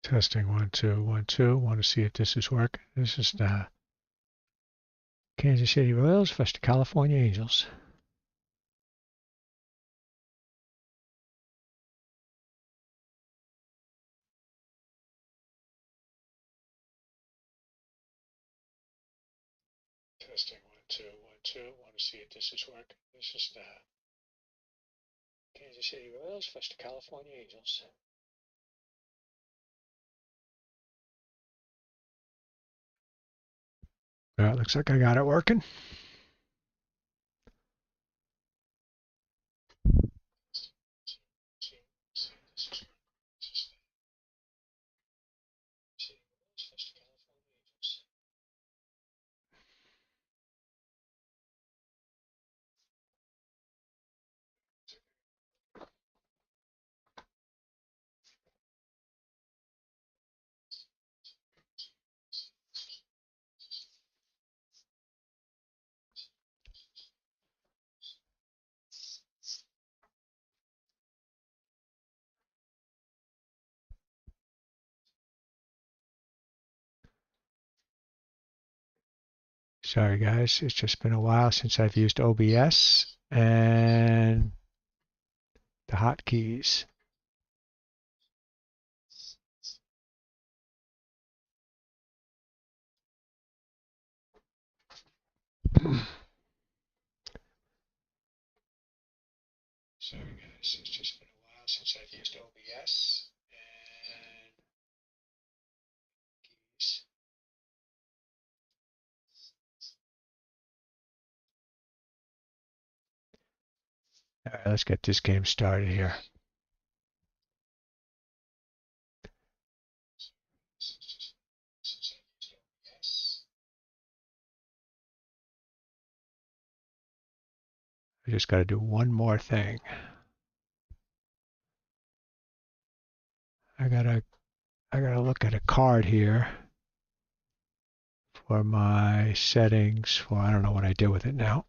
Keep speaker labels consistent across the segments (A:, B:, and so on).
A: Testing 1 2 1 2. Want to see if this is working. This is the Kansas City Royals versus the California Angels. Testing 1 2 1 2. Want to see if this is working. This is the Kansas City Royals versus the California Angels. All right, looks like I got it working. Sorry guys, it's just been a while since I've used OBS and the hotkeys. Sorry guys, it's just been a while since I've used OBS and keys. All right, let's get this game started here. I just got to do one more thing. I gotta look at a card here for my settings for, I don't know what I did with it now.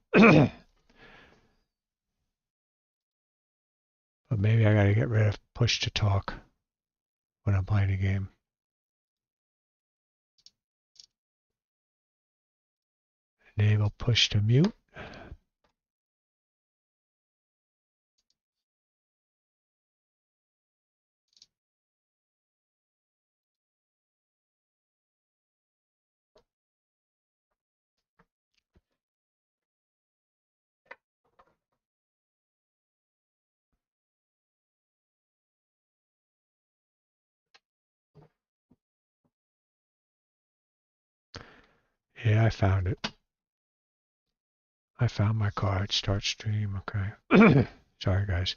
A: But maybe I gotta get rid of push to talk when I'm playing a game. Enable push to mute. Yeah, I found it. I found my card. Start stream. Okay. Sorry, guys.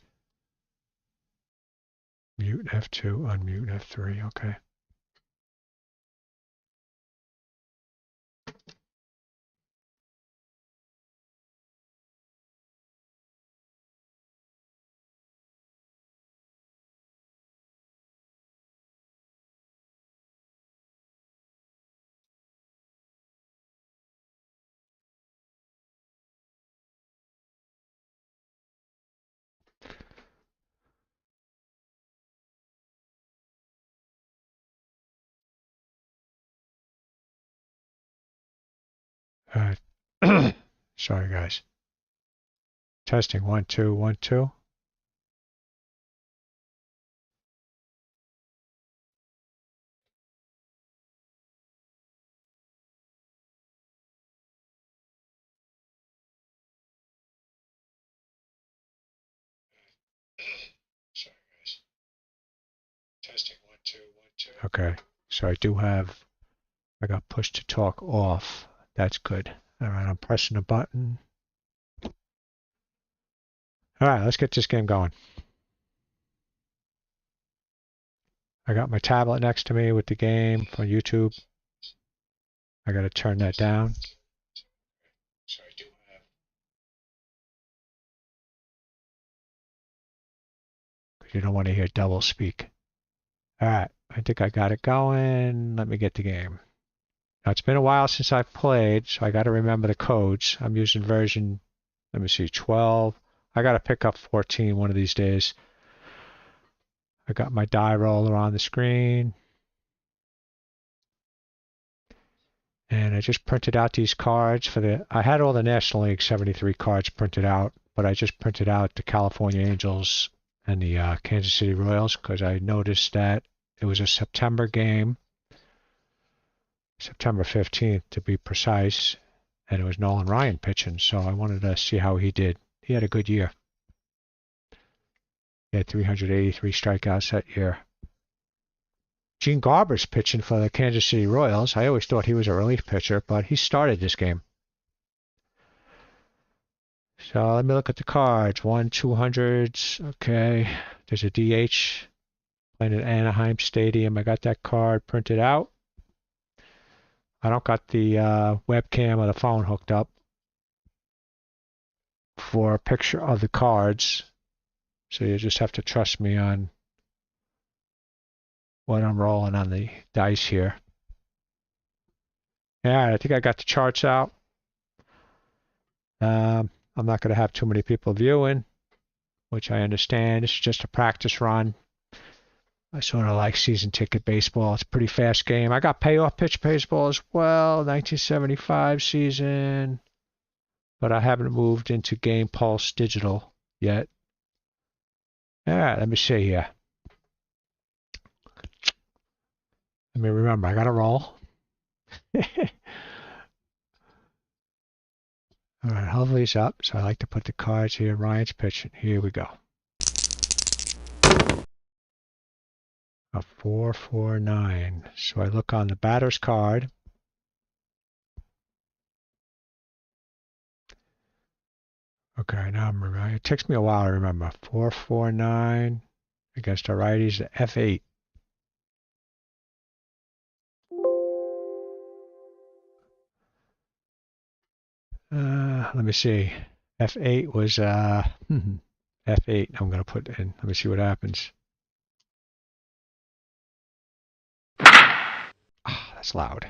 A: Mute F2, unmute F3. Okay. All right. Sorry, guys. Testing 1 2 1 2. Sorry, guys. Testing 1 2 1 2. Okay. So I got push to talk off. That's good. All right, I'm pressing a button. All right, let's get this game going. I got my tablet next to me with the game for YouTube. I got to turn that down. So I do have. Because you don't want to hear double speak. All right, I think I got it going. Let me get the game. Now, it's been a while since I've played, so I got to remember the codes. I'm using version, let me see, 12. I got to pick up 14 one of these days. I got my die roller on the screen. And I just printed out these cards for I had all the National League 73 cards printed out, but I just printed out the California Angels and the Kansas City Royals because I noticed that it was a September game, September 15th to be precise, and it was Nolan Ryan pitching, so I wanted to see how he did. He had a good year. He had 383 strikeouts that year. Gene Garber's pitching for the Kansas City Royals. I always thought he was a relief pitcher, but he started this game. So let me look at the cards. 1-200s. Okay. There's a DH playing at Anaheim Stadium. I got that card printed out. I don't got the webcam or the phone hooked up for a picture of the cards. So you just have to trust me on what I'm rolling on the dice here. Yeah, I think I got the charts out. I'm not going to have too many people viewing, which I understand. It's just a practice run. I sort of like season ticket baseball. It's a pretty fast game. I got payoff pitch baseball as well, 1975 season, but I haven't moved into Game Pulse Digital yet. All right, let me see here. Let me remember, I got to roll. All right, Hovley's up, so I like to put the cards here. Ryan's pitching. Here we go. A 4-4-9. So I look on the batter's card. Okay, now I'm remembering. It takes me a while to remember. 4-4-9 against the righties, the F8. Let me see. F8 was F8. I'm gonna put in. Let me see what happens. Ah, that's loud.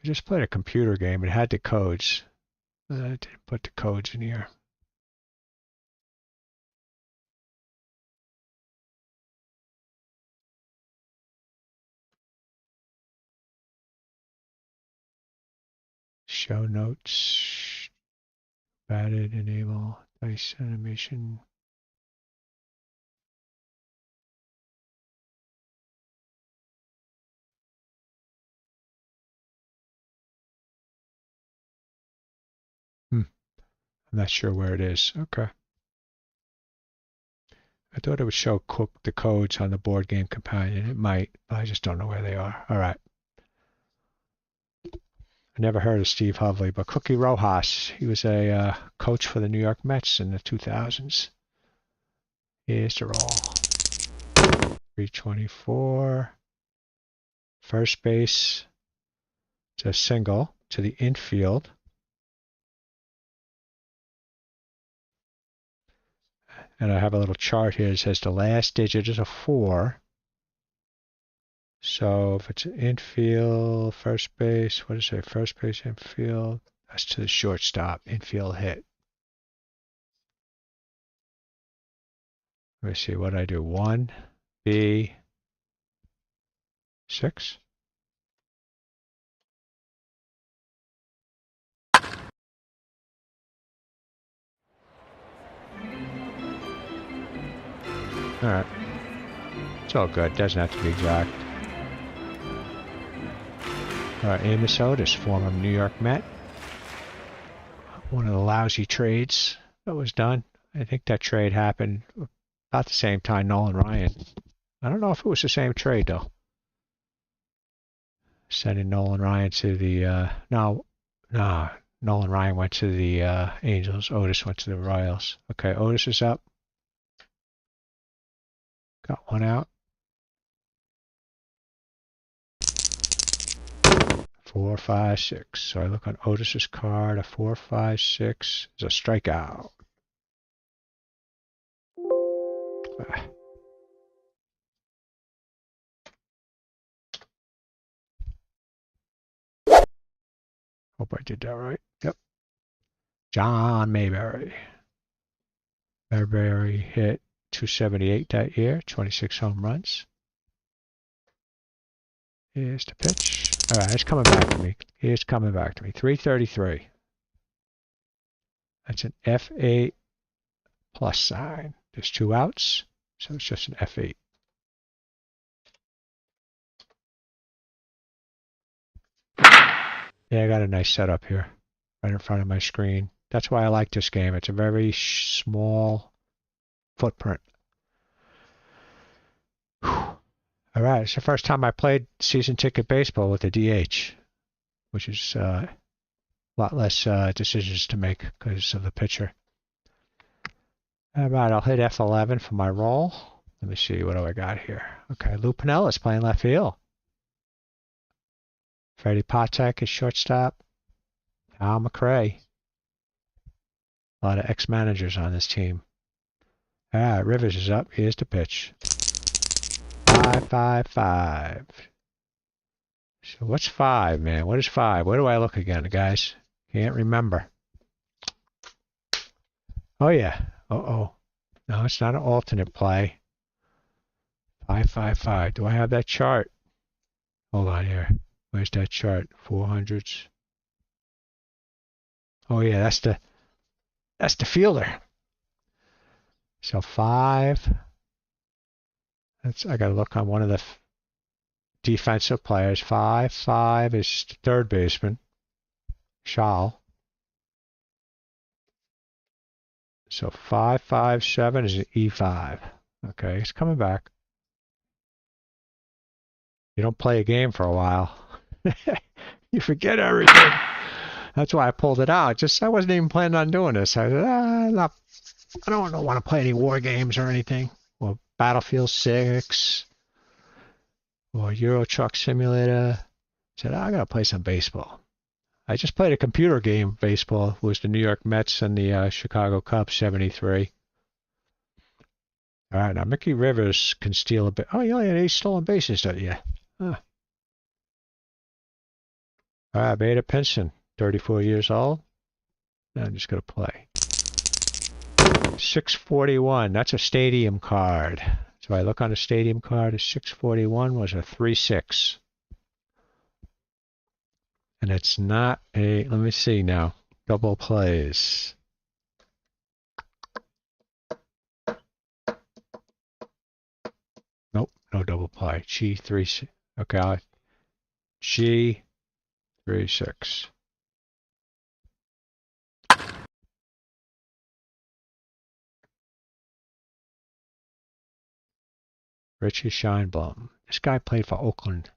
A: I just played a computer game. It had the codes. I didn't put the codes in here. Show notes. Batted, enable, dice animation. I'm not sure where it is. Okay. I thought it would show the codes on the board game companion. It might, but I just don't know where they are. All right. I never heard of Steve Hovley, but Cookie Rojas, he was a coach for the New York Mets in the 2000s. Here's the roll. 324. First base. It's a single to the infield. And I have a little chart here that says the last digit is a 4. So if it's infield, first base, what does it say? First base, infield. That's to the shortstop, infield hit. Let me see what I do. 1, B, 6. All right. It's all good. Doesn't have to be exact. All right, Amos Otis, former New York Met. One of the lousy trades that was done. I think that trade happened about the same time Nolan Ryan. I don't know if it was the same trade, though. Sending Nolan Ryan to the... no, Nolan Ryan went to the Angels. Otis went to the Royals. Okay, Otis is up. Got one out. 4, 5, 6. So I look on Otis's card. A 4, 5, 6 is a strikeout. Hope I did that right. Yep. John Mayberry. Mayberry hit 278 that year, 26 home runs. Here's the pitch. All right, it's coming back to me. Here's coming back to me. 333. That's an F8 plus sign. There's 2 outs, so it's just an F8. Yeah, I got a nice setup here, right in front of my screen. That's why I like this game. It's a very small footprint. Whew. All right, it's the first time I played season ticket baseball with a DH, which is a lot less decisions to make because of the pitcher. All right, I'll hit F11 for my roll. Let me see, what do I got here? Okay, Lou Pinella's playing left field. Freddie Patek is shortstop. Al McRae. A lot of ex-managers on this team. All right, Rivers is up. Here's the pitch. 5-5-5. So what's 5, man? What is 5? Where do I look again, guys? Can't remember. Oh, yeah. Uh-oh. No, it's not an alternate play. 5-5-5. Do I have that chart? Hold on here. Where's that chart? 400s. Oh, yeah, that's the fielder. So 5. I got to look on one of the defensive players. 5-5 is the third baseman, Schall. So 5-5-7 is an E5. Okay, it's coming back. You don't play a game for a while. You forget everything. That's why I pulled it out. I wasn't even planning on doing this. I said, I don't want to play any war games or anything. Or Battlefield 6. Or Euro Truck Simulator. I said, I got to play some baseball. I just played a computer game, baseball. It was the New York Mets and the Chicago Cubs, 73. All right, now Mickey Rivers can steal a bit. Oh, you only had 8 stolen bases that year. Huh. All right, Beta Pinson, 34 years old. Now I'm just going to play. 641, that's a stadium card. So I look on the stadium card, a 641 was a 3-6. And it's not a, let me see now, double plays. Nope, no double play. G3, okay, G36. Richie Scheinblum. This guy played for Oakland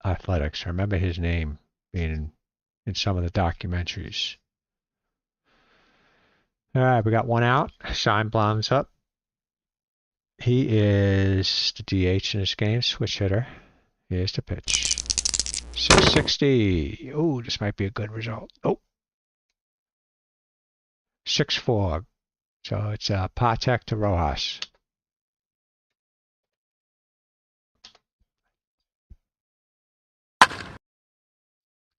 A: Athletics. I remember his name being in some of the documentaries. All right, we got 1 out. Scheinblum's up. He is the DH in this game, switch hitter. Here's the pitch. 660. Oh, this might be a good result. Oh. 6-4. So it's Patek to Rojas.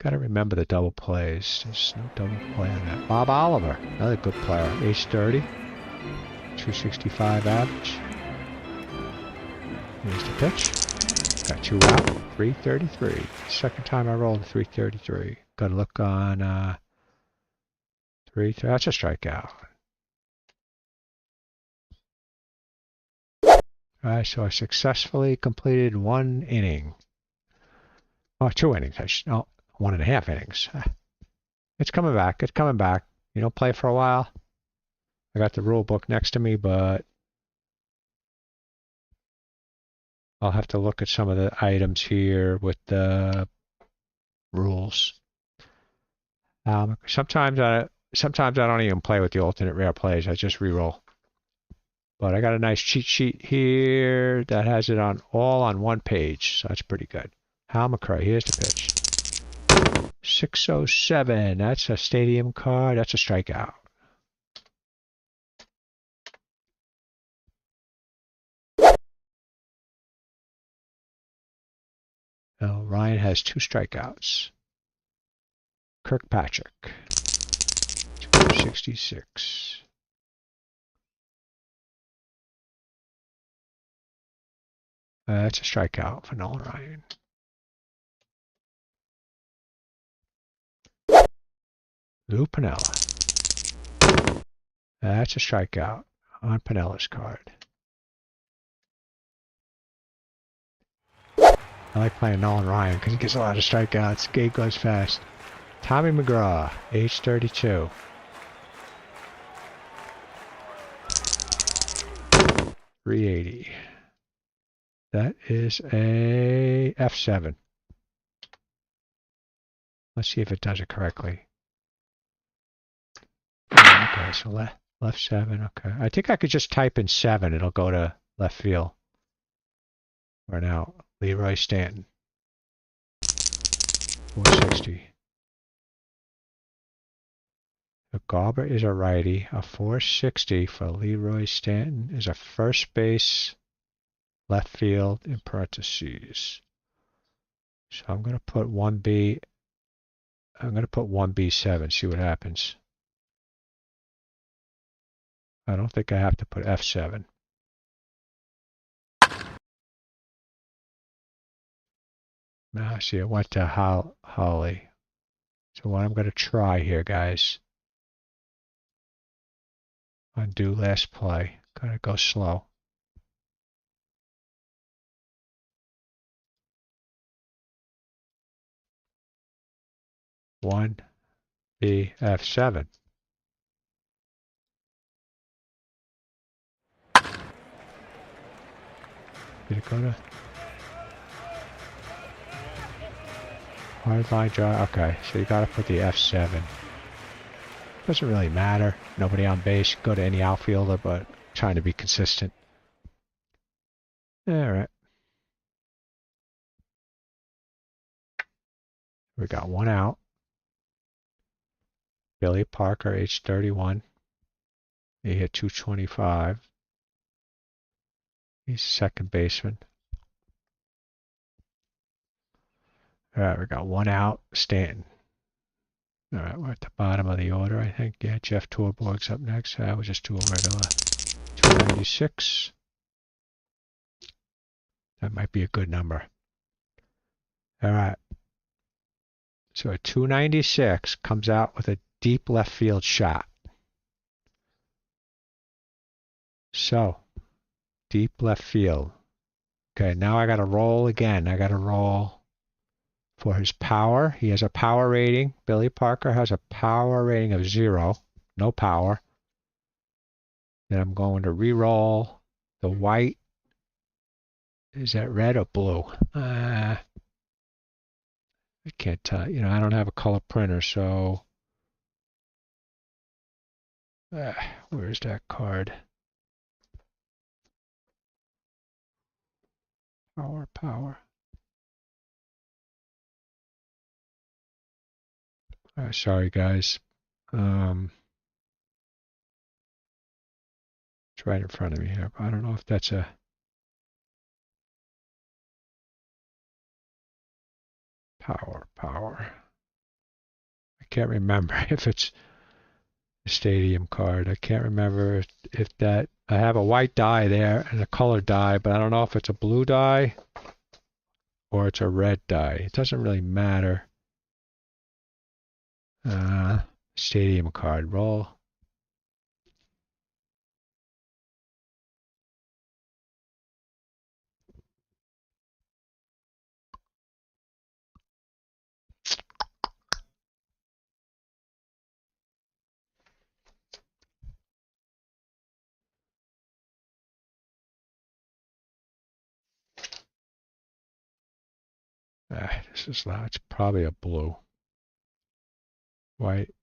A: Got to remember the double plays. There's no double play on that. Bob Oliver, another good player. Age 30. 265 average. Here's the pitch. Got 2 out. 333. Second time I rolled a 333. Got to look on 3. That's a strikeout. Alright, so I successfully completed 1 inning. Oh, 2 innings. No, 1.5 innings. It's coming back. It's coming back. You don't play for a while. I got the rule book next to me, but I'll have to look at some of the items here with the rules. Sometimes I don't even play with the alternate rare plays. I just reroll. But I got a nice cheat sheet here that has it all on 1 page, so that's pretty good. Hal McRae, here's the pitch. 607, that's a stadium card, that's a strikeout. Oh, Ryan has 2 strikeouts. Kirkpatrick, 266. That's a strikeout for Nolan Ryan. Lou Piniella. That's a strikeout on Piniella's card. I like playing Nolan Ryan because he gets a lot of strikeouts. Gate goes fast. Tommy McGraw, age 32. .380. That is a F7. Let's see if it does it correctly. Okay, so left 7. Okay, I think I could just type in 7. It'll go to left field. Or now, Leroy Stanton. 460. A Garber is a righty. A 460 for Leroy Stanton is a first base, left field in parentheses. So I'm going to put 1B. I'm going to put 1B7, see what happens. I don't think I have to put F7. Now, see, it went to Holly. So what I'm going to try here, guys. Undo last play. Gotta go slow. One, B, F7. Did it go to hard line draw? Okay, so you gotta put the F7. Doesn't really matter. Nobody on base. Go to any outfielder, but trying to be consistent. Alright. We got one out. Billy Parker, age 31. He hit 225. He's second baseman. Alright, we got one out. Stanton. Alright, we're at the bottom of the order, I think. Yeah, Jeff Torborg's up next. We'll just do a regular 296. That might be a good number. Alright. So a 296 comes out with a deep left field shot. So, deep left field. Okay, now I got to roll again. I got to roll for his power. He has a power rating. Billy Parker has a power rating of 0. No power. Then I'm going to re-roll the white. Is that red or blue? I can't tell. You know, I don't have a color printer, so where's that card? Power. Sorry, guys. It's right in front of me here. I don't know if that's a power. I can't remember if it's a stadium card. I can't remember if that. I have a white die there and a color die, but I don't know if it's a blue die or it's a red die. It doesn't really matter. Stadium card. Roll. This is loud. It's probably a blue. White.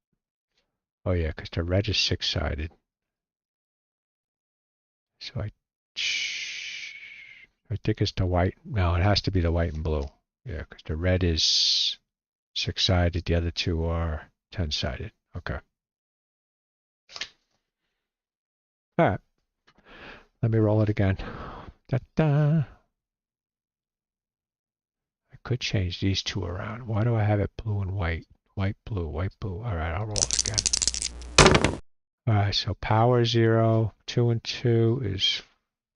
A: Oh yeah, because the red is 6-sided. So I think it's the white. No, it has to be the white and blue. Yeah, because the red is 6-sided. The other two are 10-sided. Okay. All right. Let me roll it again. Da-da. I could change these two around. Why do I have it blue and white? White, blue. All right, I'll roll it again. All right, so power 0. 2 and 2 is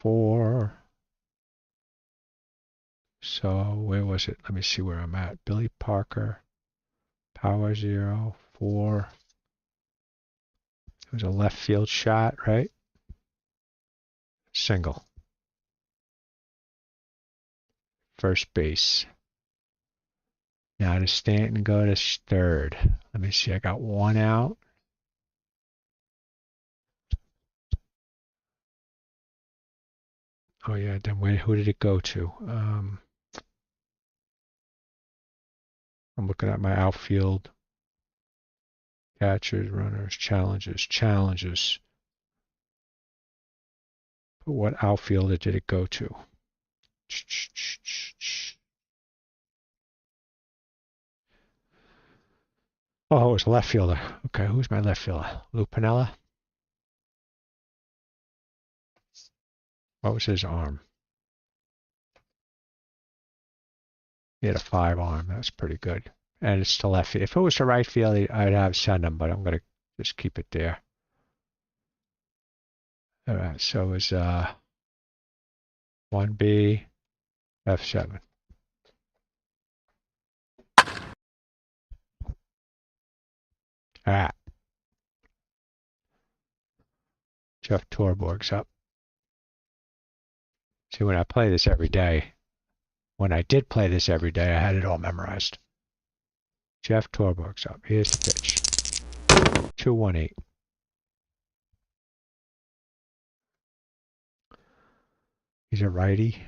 A: 4. So where was it? Let me see where I'm at. Billy Parker, power 0, 4. It was a left field shot, right? Single. First base. Now does Stanton go to third? Let me see. I got one out. Oh yeah, then who did it go to? I'm looking at my outfield. Catchers, runners, challenges. But what outfielder did it go to? Oh, it was a left fielder. Okay, who's my left fielder? Lou Piniella? What was his arm? He had a 5 arm. That's pretty good. And it's to left field. If it was to right field, I'd have send him, but I'm going to just keep it there. All right, so it's 1B, F7. All right. Jeff Torborg's up. See, when I play this every day, when I did play this every day, I had it all memorized. Jeff Torborg's up. Here's the pitch. 2-1-8. He's a righty.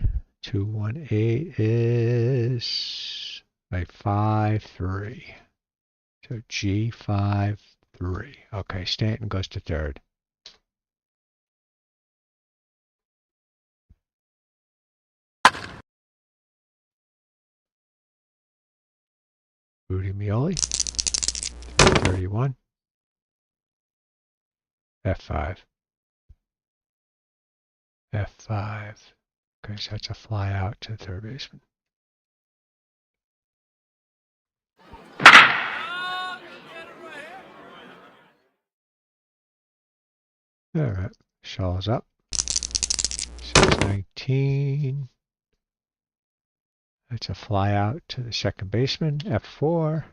A: 2-1-8 is a 5-3. So G5-3. Okay, Stanton goes to third. Rudy Mioli. 331. F5. F5. Okay, so that's a fly out to the third baseman. All right, Shaw's up. 619. That's a fly out to the second baseman. F4.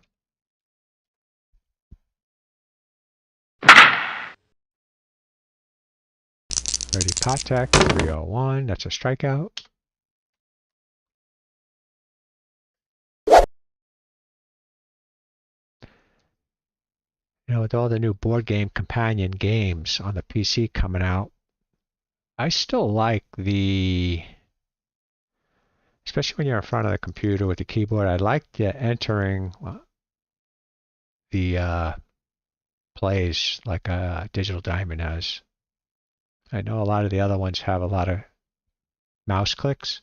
A: Ready contact. 301. That's a strikeout. You know, with all the new board game companion games on the PC coming out, I still like especially when you're in front of the computer with the keyboard, I like the entering the plays like Digital Diamond has. I know a lot of the other ones have a lot of mouse clicks.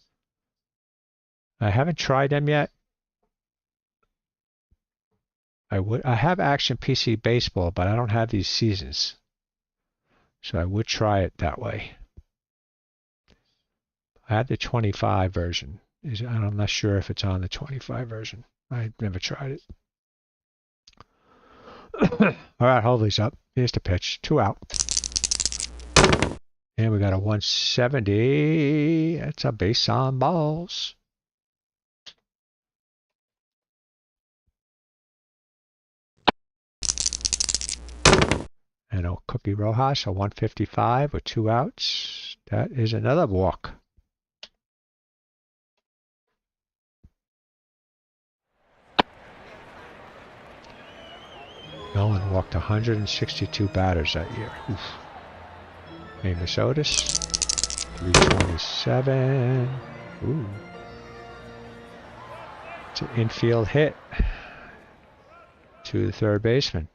A: I haven't tried them yet. I have Action PC Baseball, but I don't have these seasons. So I would try it that way. I had the 25 version. I'm not sure if it's on the 25 version. I never tried it. All right, Hoadley's up. Here's the pitch. 2 out. And we got a 170. That's a base on balls. And a Cookie Rojas, a 155 with 2 outs. That is another walk. Nolan walked 162 batters that year. Oof. Amos Otis, 327. Ooh. It's an infield hit to the third baseman.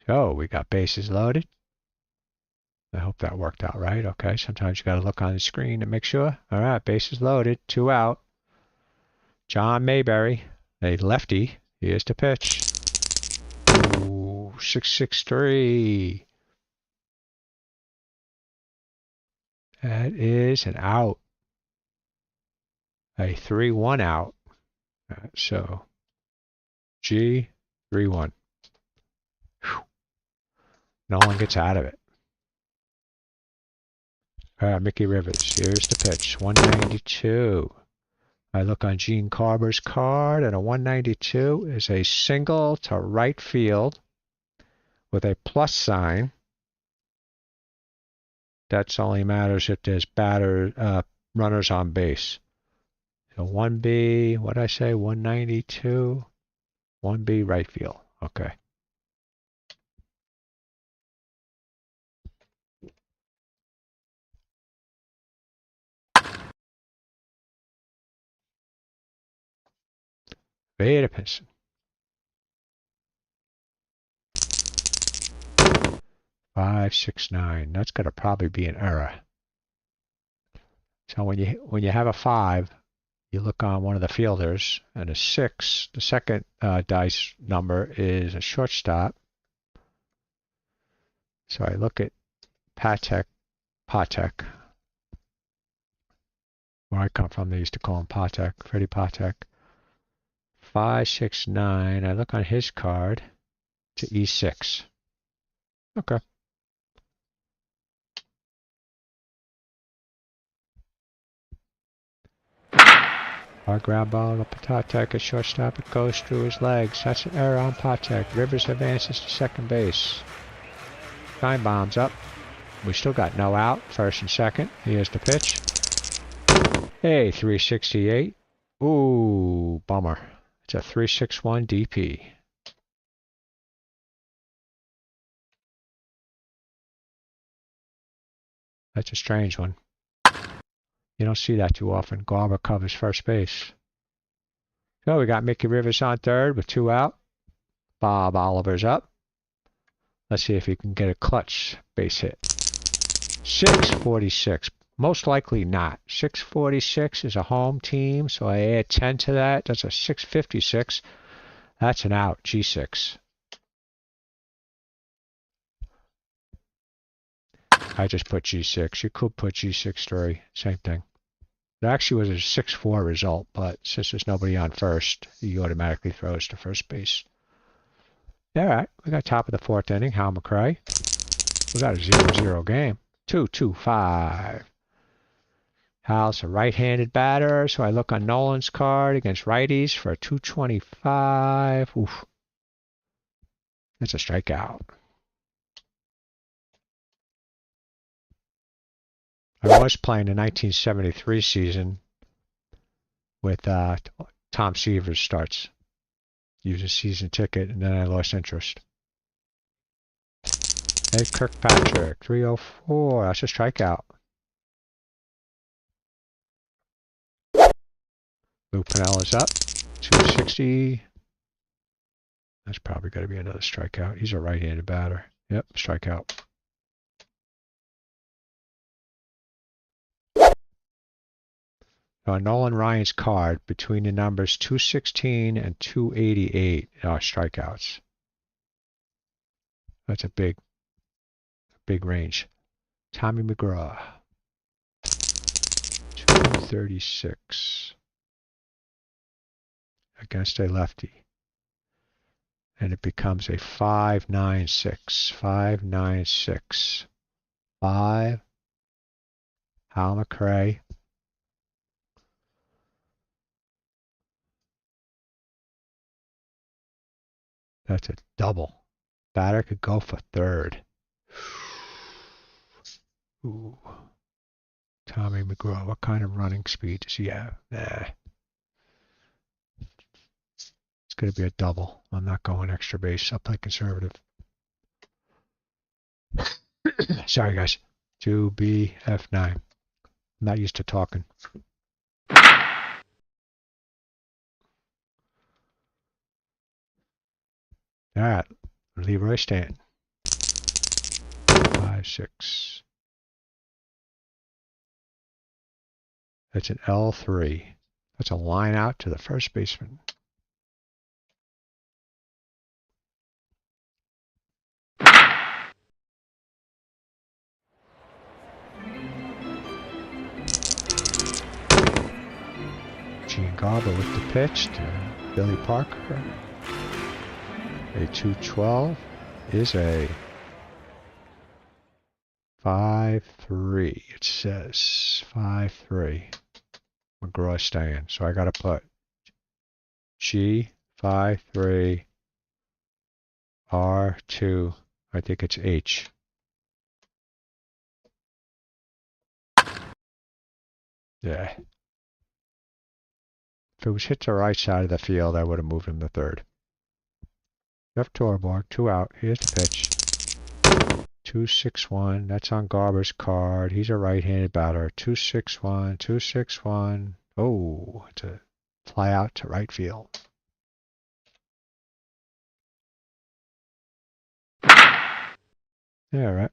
A: So we got bases loaded. I hope that worked out right. Okay, sometimes you got to look on the screen to make sure. All right, bases loaded, 2 out. John Mayberry, a lefty. Here's the pitch. Ooh, 663. That is an out. A 3-1 out. So G 3-1. Nolan gets out of it. Mickey Rivers, here's the pitch, 192. I look on Gene Carber's card, and a 192 is a single to right field with a plus sign. That only matters if there's runners on base. So 1B, what did I say, 192? 1B right field, okay. Veda Pinson. 569. That's going to probably be an error. So when you have a 5, you look on one of the fielders, and a 6, the second dice number is a shortstop. So I look at Patek, where I come from, they used to call him Patek, Freddie Patek. 569. I look on his card to E6. Okay. Hard ground ball to Patek at shortstop. It goes through his legs. That's an error on Patek. Rivers advances to second base. Time bombs up. We still got no out. First and second. Here's the pitch. Hey, 368. Ooh, bummer. It's a 361 DP. That's a strange one. You don't see that too often. Garber covers first base. So we got Mickey Rivers on third with 2 out. Bob Oliver's up. Let's see if he can get a clutch base hit. 646. Most likely not. 646 is a home team, so I add 10 to that. That's a 656. That's an out. G6. I just put G6. You could put G6-3. Same thing. It actually was a 6-4 result, but since there's nobody on first, he automatically throws to first base. All right, we got top of the 4th inning. Hal McRae. We got a 0-0 game. 2-2-5. Hal's a right-handed batter, so I look on Nolan's card against righties for a 225. Oof. That's a strikeout. I was playing the 1973 season with Tom Seavers starts. Used a season ticket, and then I lost interest. Ed Kirkpatrick, 304. That's a strikeout. Lou Pinella's up, 260. That's probably got to be another strikeout. He's a right-handed batter. Yep, strikeout. On Nolan Ryan's card, between the numbers 216 and 288 are strikeouts. That's a big range. Tommy McGraw, 236 against a lefty. And it becomes a 596. 596. 5. Hal McRae. That's a double. Batter could go for third. Ooh. Tommy McGraw, what kind of running speed does he have? Nah. It's going to be a double. I'm not going extra base. I'll play conservative. Sorry, guys. 2BF9. I'm not used to talking. All right. Leroy Stanton. 5-6. That's an L3. That's a line out to the first baseman. Gene Garber with the pitch to Billy Parker. A 212 is a 5-3. It says 5-3. McGraw staying. So I got to put G 5-3 R2. I think it's H. Yeah. If it was hit to the right side of the field, I would have moved him to third. Jeff Torborg, 2 out. Here's the pitch. 2-6-1. That's on Garber's card. He's a right-handed batter. 2-6-1. 2-6-1. Oh, it's a fly out to right field. Yeah, right.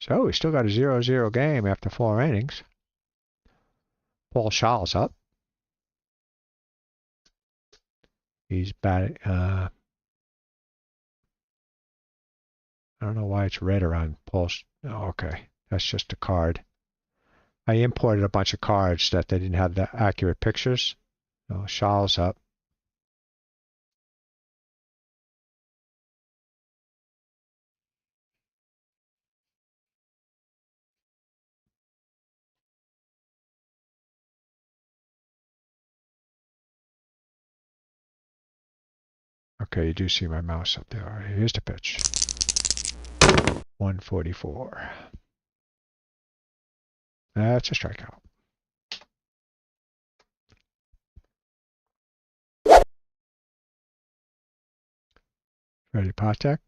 A: So we still got a 0-0 game after 4 innings. Paul Schall's up. He's batting. I don't know why it's red around Paul's. Oh, okay, that's just a card. I imported a bunch of cards that they didn't have the accurate pictures. So Schall's up. Okay, you do see my mouse up there. All right, here's the pitch. 144. That's a strikeout. Ready, Patek?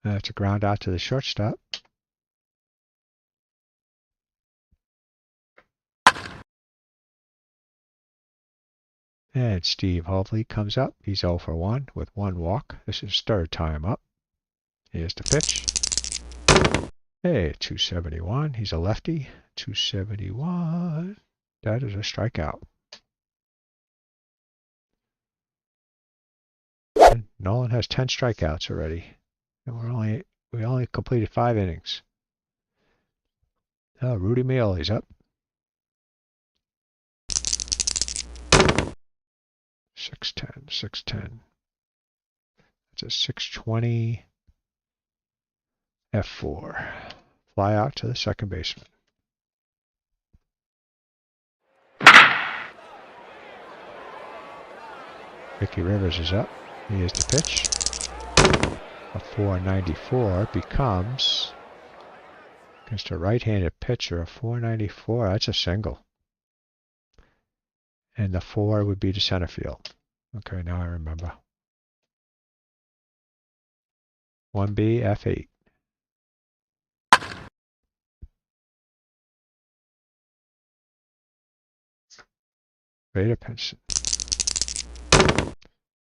A: That's a ground out to the shortstop. And Steve Hovley comes up. He's 0 for 1 with 1 walk. This is his 3rd time up. Here's the pitch. Hey, 271. He's a lefty. 271. That is a strikeout. And Nolan has 10 strikeouts already. And we only completed 5 innings. Oh, Rudy Meal, he's up. 610, 610. That's a 620 F4. Fly out to the second baseman. Mickey Rivers is up. Here's the pitch. A 494 becomes, against a right-handed pitcher, a 494. That's a single. And the 4 would be to center field. Okay, now I remember. 1B, F8. Vader Penson.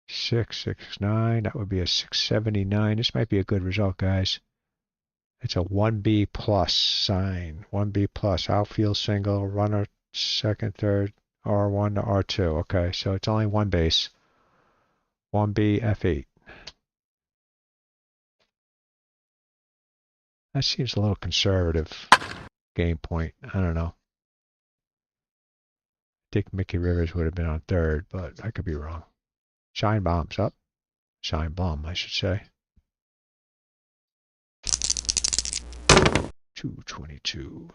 A: 669. That would be a 679. This might be a good result, guys. It's a 1B plus sign. 1B plus. Outfield single. Runner second, third. R1 to R2. Okay, so it's only 1 base. 1B, F8. That seems a little conservative game point. I don't know. I think Mickey Rivers would have been on third, but I could be wrong. Shine bomb's up. Shine bomb, I should say. 222.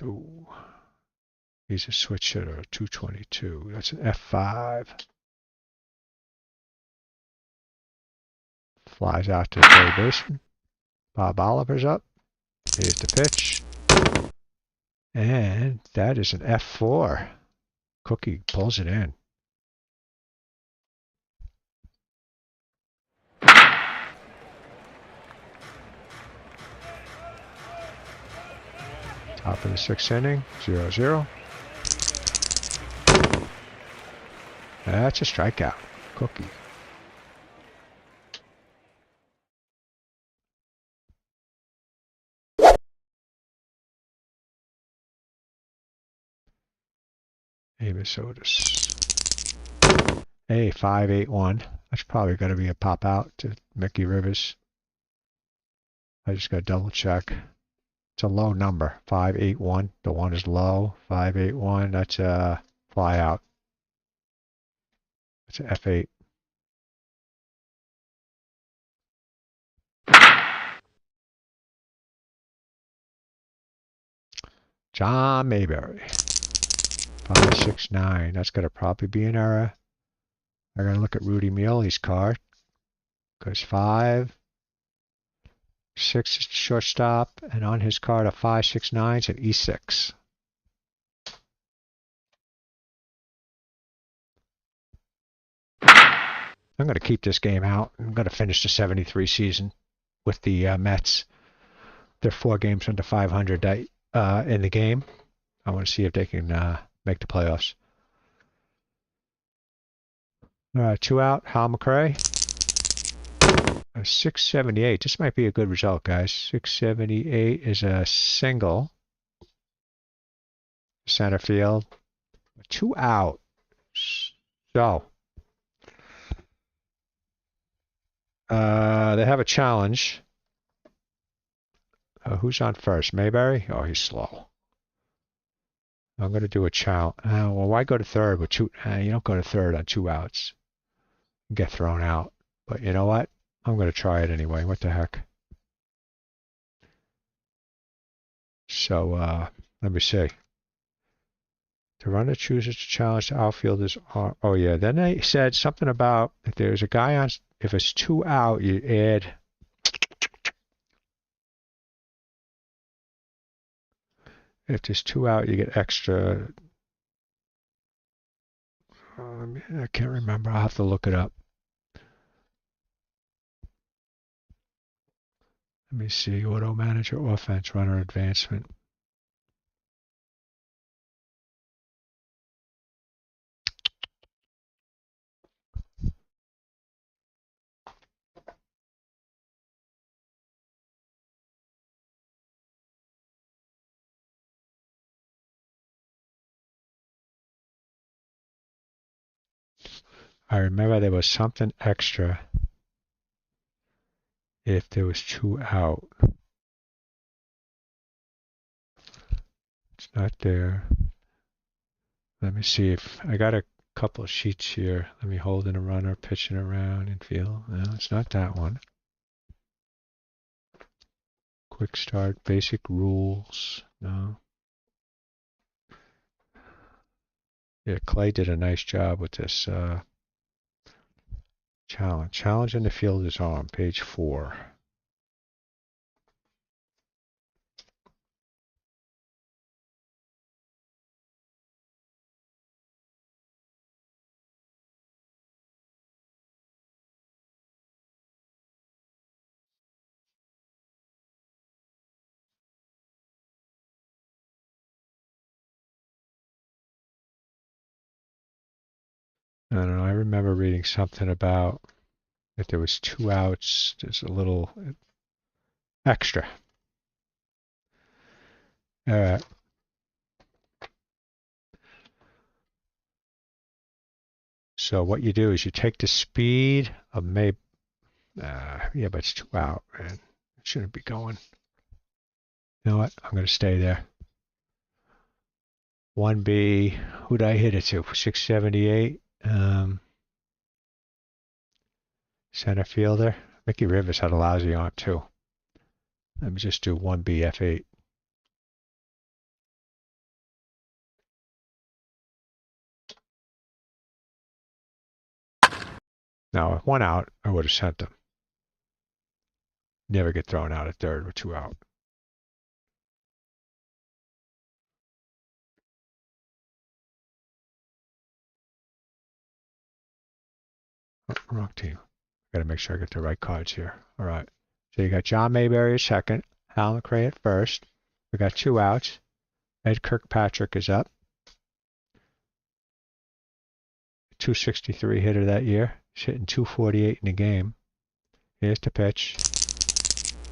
A: Oh. He's a switch hitter. 222. That's an F5. Flies out to the third baseman. Bob Oliver's up. Here's the pitch. And that is an F4. Cookie pulls it in. Top of the 6th inning. 0-0. That's a strikeout. Cookie. Amos Otis. Hey, 581. That's probably going to be a pop out to Mickey Rivers. I just got to double check. It's a low number. 581. The 1 is low. 581. That's a fly out. It's an F8. John Mayberry. 569. That's going to probably be an error. I got to look at Rudy Meoli's card. Because 5, 6 is the shortstop, and on his card a 569 is an E6. I'm going to keep this game out. I'm going to finish the 73 season with the Mets. They're 4 games under 500 in the game. I want to see if they can make the playoffs. 2 out, Hal McRae. 678. This might be a good result, guys. 678 is a single. Center field. 2 out. So, they have a challenge. Who's on first? Mayberry? Oh, he's slow. I'm going to do a challenge. Well, why go to third with 2? You don't go to third on 2 outs. You get thrown out. But you know what? I'm going to try it anyway. What the heck? So, let me see. The runner chooses to challenge the outfielders. Oh, yeah. Then they said something about if there's a guy on, if it's 2 out, you add. If there's 2 out, you get extra. I can't remember. I'll have to look it up. Let me see. Auto manager, offense, runner advancement. I remember there was something extra if there was 2 out. It's not there. Let me see if I got a couple of sheets here. Let me hold in a runner, pitching around and feel. No, it's not that one. Quick start, basic rules. No. Yeah, Clay did a nice job with this challenge. Challenge in the field is on page 4. I don't know. I remember reading something about if there was 2 outs, there's a little extra. All right. So what you do is you take the speed of yeah, but it's 2 out, man. It shouldn't be going. You know what? I'm going to stay there. 1B, who'd I hit it to? 678. Center fielder. Mickey Rivers had a lousy arm too. Let me just do 1B F8. Now, if 1 out, I would have sent them. Never get thrown out at third with 2 out. Oh, wrong team. Got to make sure I get the right cards here. All right. So you got John Mayberry at second, Hal McRae at first. We got 2 outs. Ed Kirkpatrick is up. 263 hitter that year. He's hitting 248 in the game. Here's the pitch.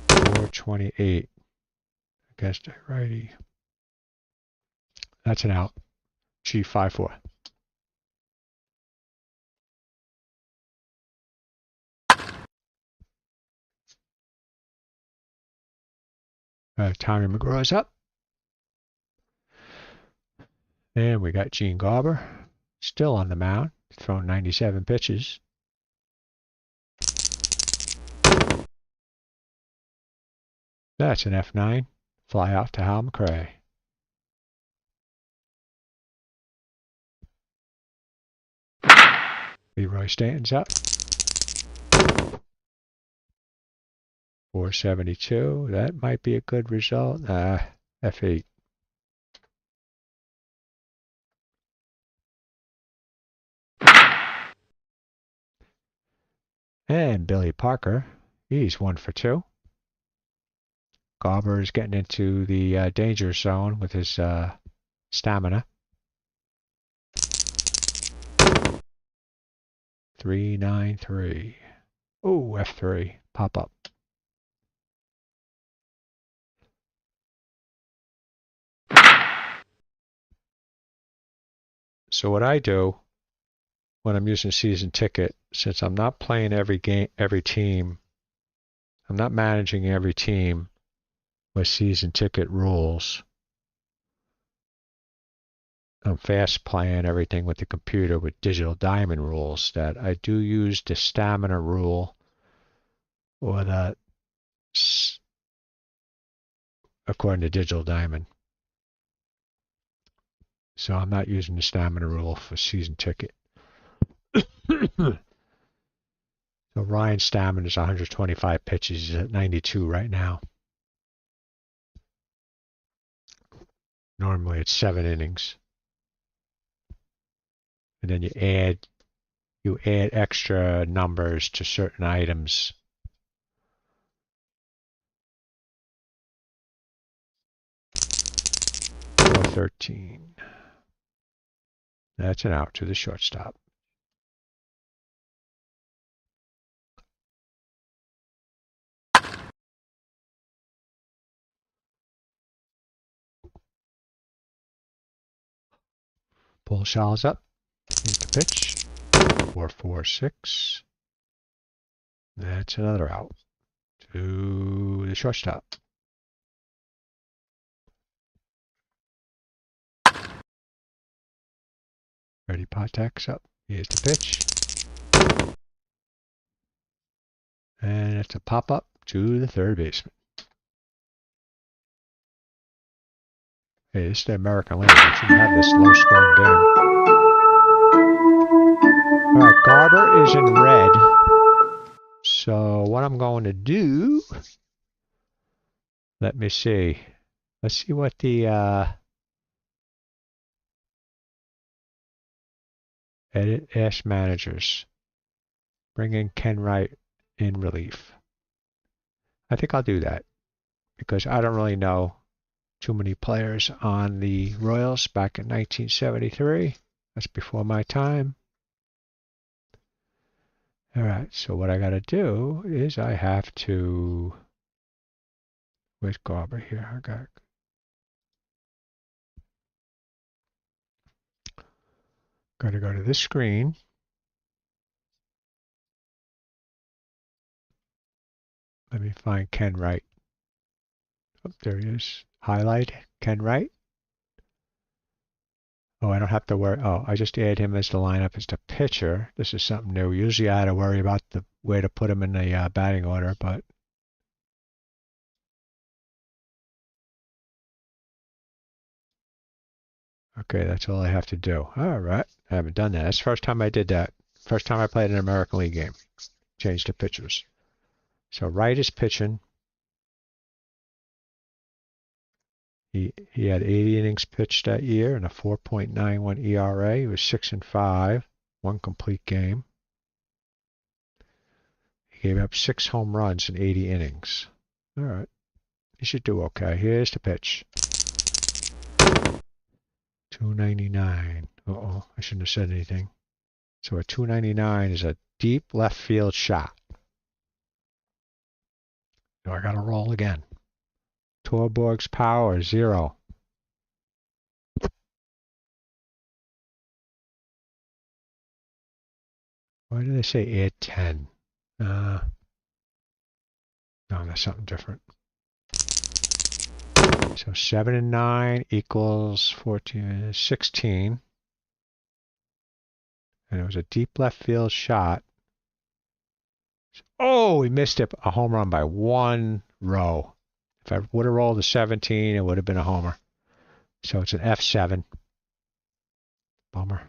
A: 428 against a righty. That's an out. G54. Tommy McGraw's up. And we got Gene Garber still on the mound, thrown 97 pitches. That's an F9. Fly out to Hal McRae. Leroy Stanton's up. 472. That might be a good result. F8. And Billy Parker, he's 1 for 2. Garber is getting into the danger zone with his stamina. 393. Oh, F3. Pop up. So what I do when I'm using season ticket, since I'm not playing every game, every team, I'm not managing every team with season ticket rules. I'm fast playing everything with the computer with digital diamond rules. That I do use the stamina rule or the according to digital diamond. So I'm not using the stamina rule for season ticket. So Ryan's stamina is 125 pitches. He's at 92 right now. Normally it's 7 innings. And then you add extra numbers to certain items. Or 13. That's an out to the shortstop. Pull Shaw's up. Here's the pitch. 4-4-6. That's another out to the shortstop. Ready Patek's up. Here's the pitch. And it's a pop-up to the third baseman. Hey, this is the American League. We shouldn't have this low-scoring game. All right, Garber is in red. So what I'm going to do, let me see. Let's see what the edit Ask Managers. Bring in Ken Wright in relief. I think I'll do that because I don't really know too many players on the Royals back in 1973. That's before my time. All right, so what I got to do is I have to. Where's Garber here? I got. Got to go to this screen. Let me find Ken Wright. Oh, there he is. Highlight Ken Wright. Oh, I don't have to worry. Oh, I just add him as the lineup as the pitcher. This is something new. Usually I had to worry about the way to put him in the batting order, but okay, that's all I have to do. All right, I haven't done that. That's the first time I did that. First time I played an American League game. Changed the pitchers. So Wright is pitching. He had 80 innings pitched that year and a 4.91 ERA. He was 6-5, one complete game. He gave up 6 home runs in 80 innings. All right, he should do okay. Here's the pitch. 299. Uh-oh, I shouldn't have said anything. So a 299 is a deep left field shot. So I got to roll again. Torborg's power, 0. Why do they say add 10? No, that's something different. So 7 and 9 equals 14, 16. And it was a deep left field shot. Oh, he missed it. A home run by 1 row. If I would have rolled a 17, it would have been a homer. So it's an F7. Bummer.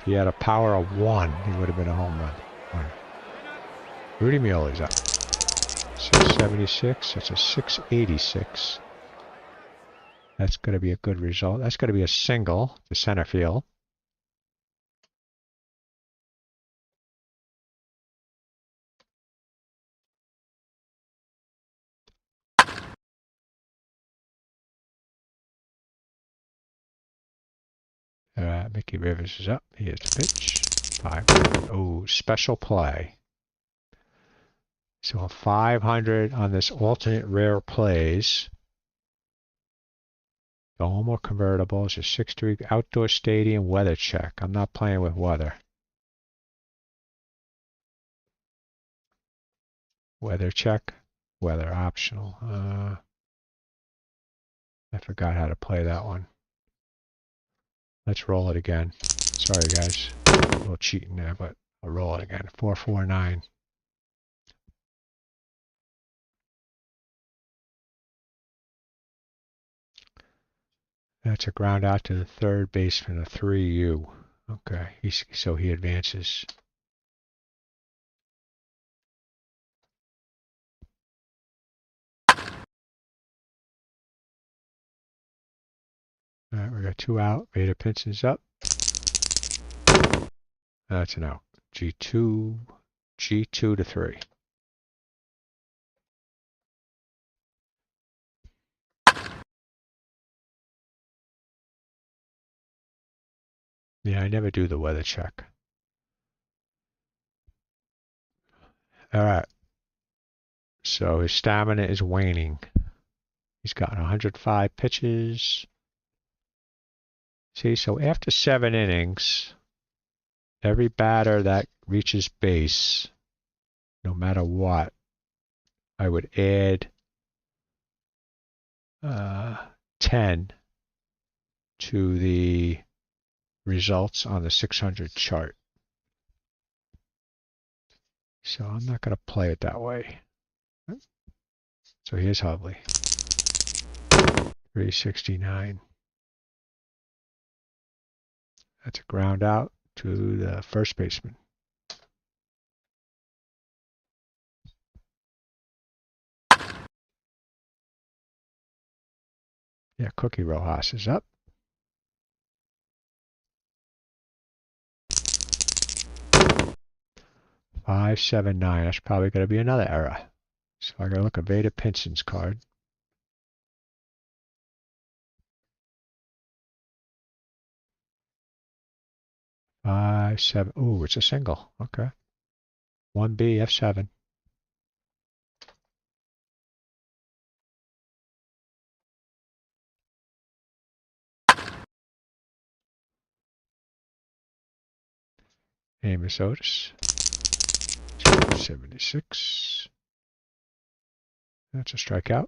A: If he had a power of 1, he would have been a home run. Rudy Mueller's up. 676. That's a 686. That's going to be a good result. That's going to be a single to center field. Mickey Rivers is up. Here's the pitch. 500. Oh, special play. So a 500 on this alternate rare plays. Dome or convertible. It's a 6-3 outdoor stadium weather check. I'm not playing with weather. Weather check. Weather optional. I forgot how to play that one. Let's roll it again. Sorry, guys. A little cheating there, but I'll roll it again. 449. That's a ground out to the third baseman, a 3U. Okay, so he advances. All right, we got 2 out. Vader Pinson's up. That's an out. G2 to 3. Yeah, I never do the weather check. All right. So his stamina is waning. He's got 105 pitches. See, so after 7 innings, every batter that reaches base, no matter what, I would add 10 to the results on the 600 chart. So I'm not going to play it that way. So here's Hovley. 369. That's a ground out to the first baseman. Yeah, Cookie Rojas is up. $579. That's probably going to be another error. So I got to look at Vader Pinson's card. Five, 7. Ooh, it's a single. Okay. 1B, F7. Amos Otis. 76. That's a strikeout.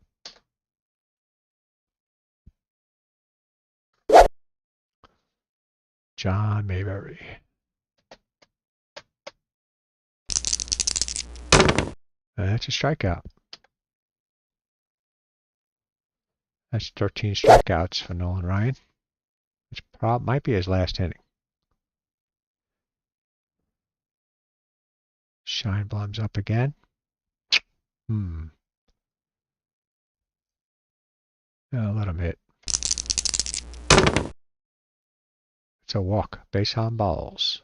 A: John Mayberry. That's a strikeout. That's 13 strikeouts for Nolan Ryan. Which might be his last inning. Scheinblum's up again. Let him hit. It's a walk. Base on balls.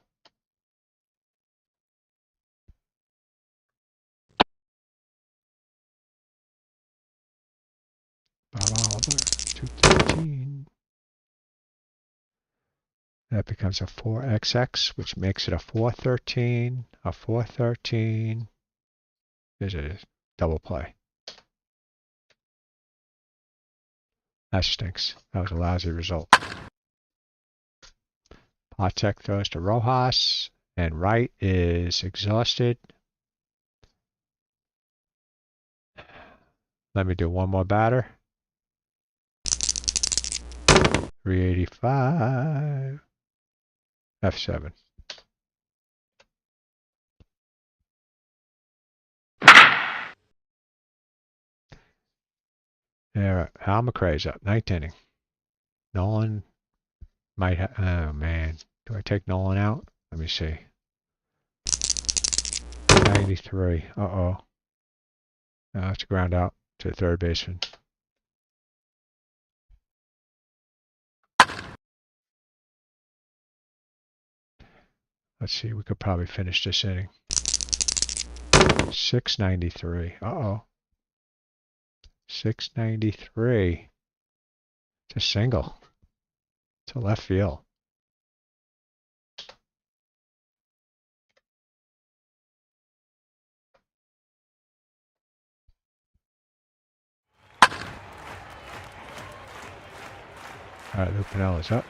A: Bob Oliver, 213. That becomes a 4XX, which makes it a 413, a 413. There's a double play. That stinks. That was a lousy result. Patek throws to Rojas, and Wright is exhausted. Let me do one more batter. 385. F7. There, Hal McRae's up. 9th inning. Nolan might have. Oh man, Do I take Nolan out? Let me see. 93. Uh-oh. No, it's a ground out to the third baseman. Let's see, we could probably finish this inning. 693. Uh-oh. 693. It's a single. To left field. All right, Lou Pinella's up.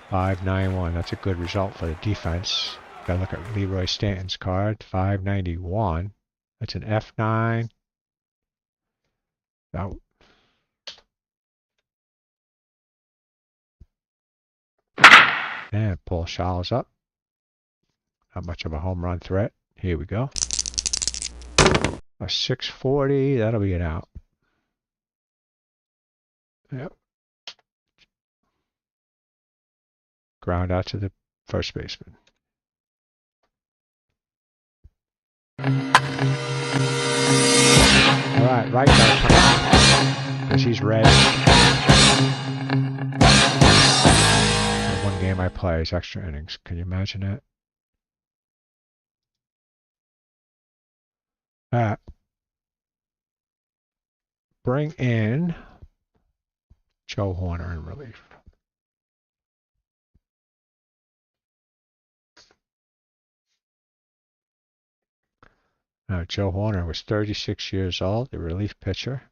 A: 591. That's a good result for the defense. Got to look at Leroy Stanton's card. 591. That's an F9. Out. And Paul Schall's up. Not much of a home run threat. Here we go. A 640. That'll be an out. Yep. Ground out to the first baseman. All right, right guy, because he's red. The one game I play is extra innings. Can you imagine that? All right. Bring in Joe Horner in relief. Now, Joe Horner was 36 years old, the relief pitcher.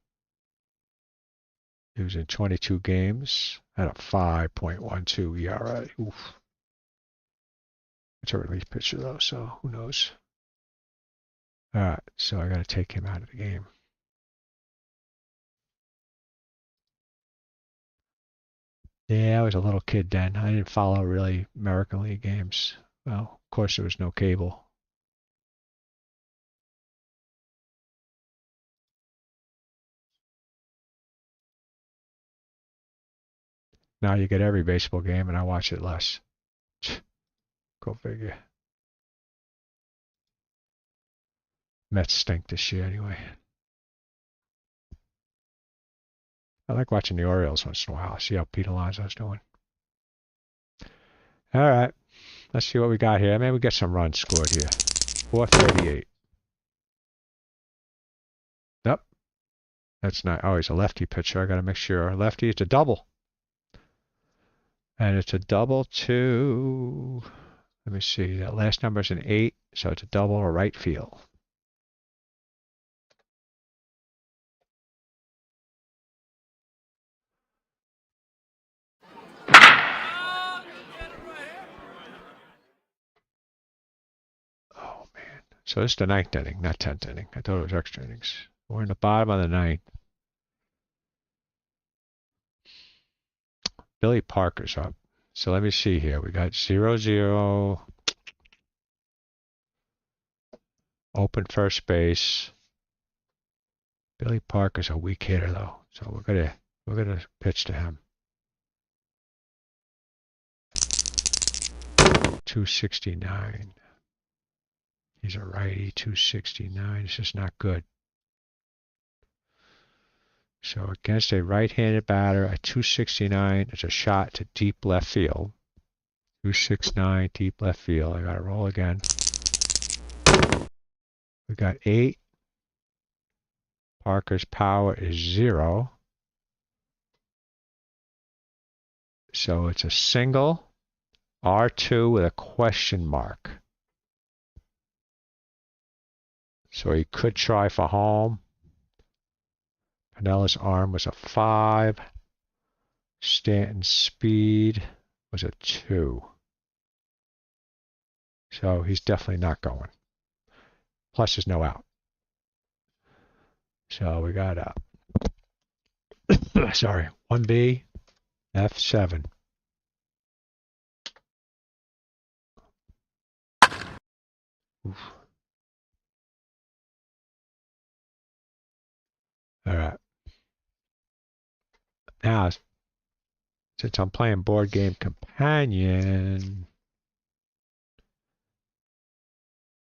A: He was in 22 games, had a 5.12 ERA. Oof. It's a relief pitcher, though, so who knows? All right, so I got to take him out of the game. Yeah, I was a little kid then. I didn't follow really American League games. Well, of course, there was no cable. Now you get every baseball game, and I watch it less. Go figure. Mets stink this year anyway. I like watching the Orioles once in a while. See how Pete Alonso's doing. All right. Let's see what we got here. Maybe we get some runs scored here. 438. Yep. That's not. Oh, he's a lefty pitcher. I got to make sure. Lefty, it's a double. And it's a double to, let me see, that last number is an 8, so it's a double to right field. Oh, man. So this is the 9th inning, not 10th inning. I thought it was extra innings. We're in the bottom of the 9th. Billy Parker's up. So let me see here. We got 0-0. Open first base. Billy Parker's a weak hitter though, so we're gonna pitch to him. 269. He's a righty. 269. This is not good. So against a right-handed batter at 269, it's a shot to deep left field. 269 deep left field. I got to roll again. We got 8. Parker's power is 0. So it's a single. R2 with a question mark. So he could try for home. Pinella's arm was a 5. Stanton's speed was a 2. So he's definitely not going. Plus there's no out. So we got sorry, 1B, F7. Oof. All right. Now, Since I'm playing Board Game Companion,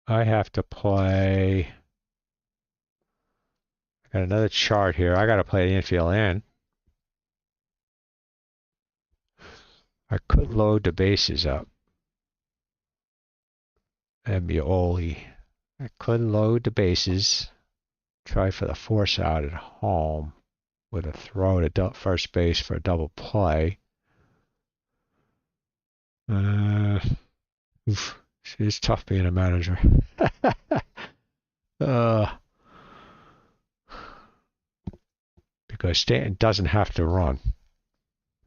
A: I have to play. I got another chart here. I got to play the infield in. I could load the bases up. That'd be Oli. I could load the bases. Try for the force out at home with a throw to first base for a double play. It's tough being a manager. Because Stanton doesn't have to run.